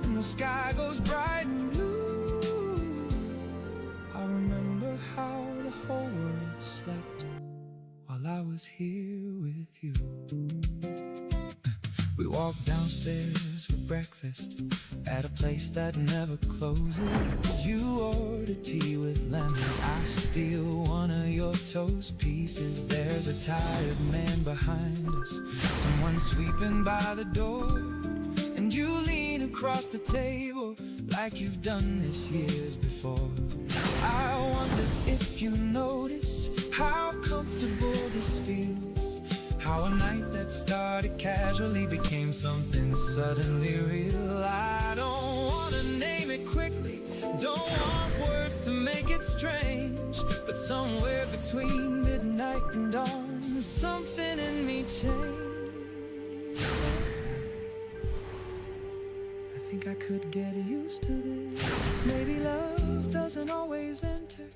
and the sky goes bright and blue, I remember how the whole world slept while I was here with you. We walked downstairs for breakfast at a place that never closes. You order tea with lemon, I steal one of your toast pieces. There's a tired man behind us, someone sweeping by the door, and you lean across the table like you've done this years before. I wonder if you notice how comfortable this feels, how a night that started casually became something suddenly real. I don't wanna name it quickly, don't want words to make it strange, but somewhere between midnight and dawn, something in me changed. I think I could get used to this. Maybe love doesn't always enter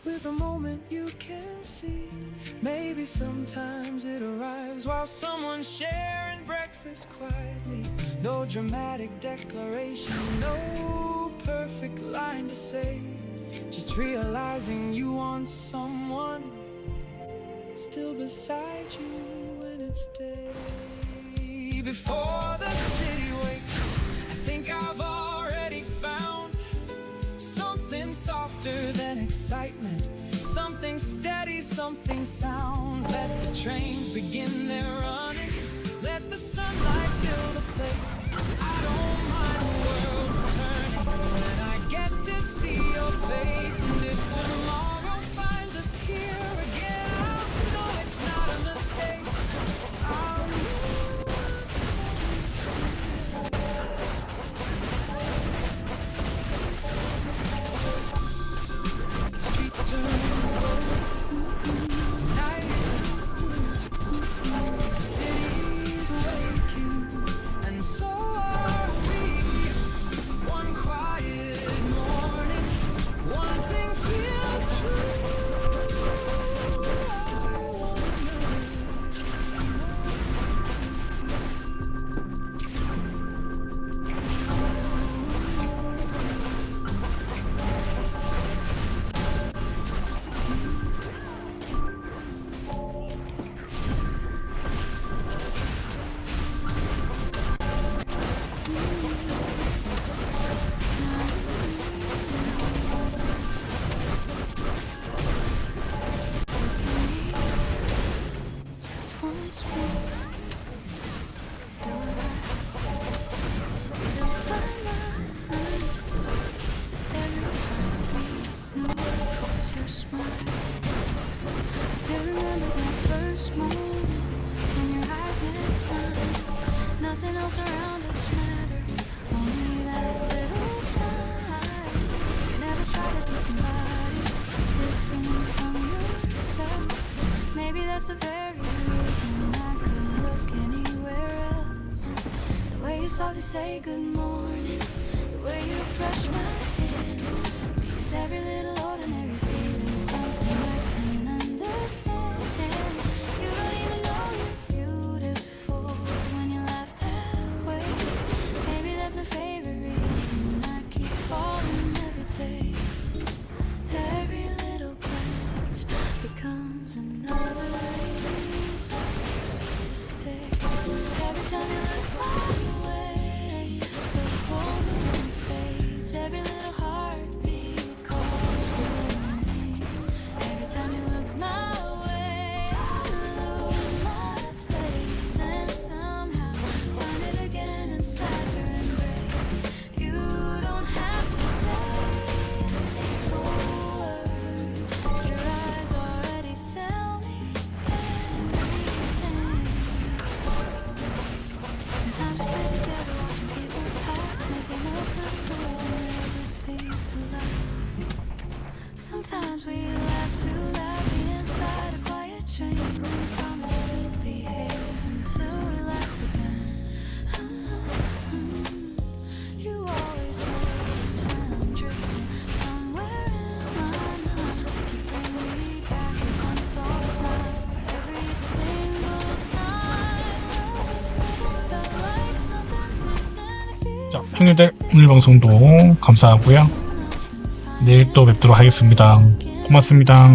with a moment you can see. Maybe sometimes it arrives while someone's sharing breakfast quietly. No dramatic declaration, no perfect line to say, just realizing you want someone still beside you when it's day. Before the city wakes, I think I've already found something softer than excitement, something steady, something sound. Let the trains begin their running, let the sunlight fill the place. I don't mind the world turning when I get to see your face. And if tomorrow finds us here again, I'll know it's not a mistake. I'll know. Streets turn night is through, the city's waking, and so are we. One quiet morning, one thing feels true. Just once more, still find every heartbeat knows your smile. Still remember that first moment when your eyes met mine. Nothing else around us mattered, only that little smile. You never try to be somebody different from yourself. Maybe that's the very reason I couldn't look anywhere else. The way you softly say good morning, the way you brush my hair, makes every little ordinary feeling something I can understand. You don't even know you're beautiful when you laugh that way. Maybe that's my favorite reason I keep falling every day. Every little glance becomes another day. 자, 형님들 오늘 방송도 감사하고요. 내일 또 뵙도록 하겠습니다. 고맙습니다.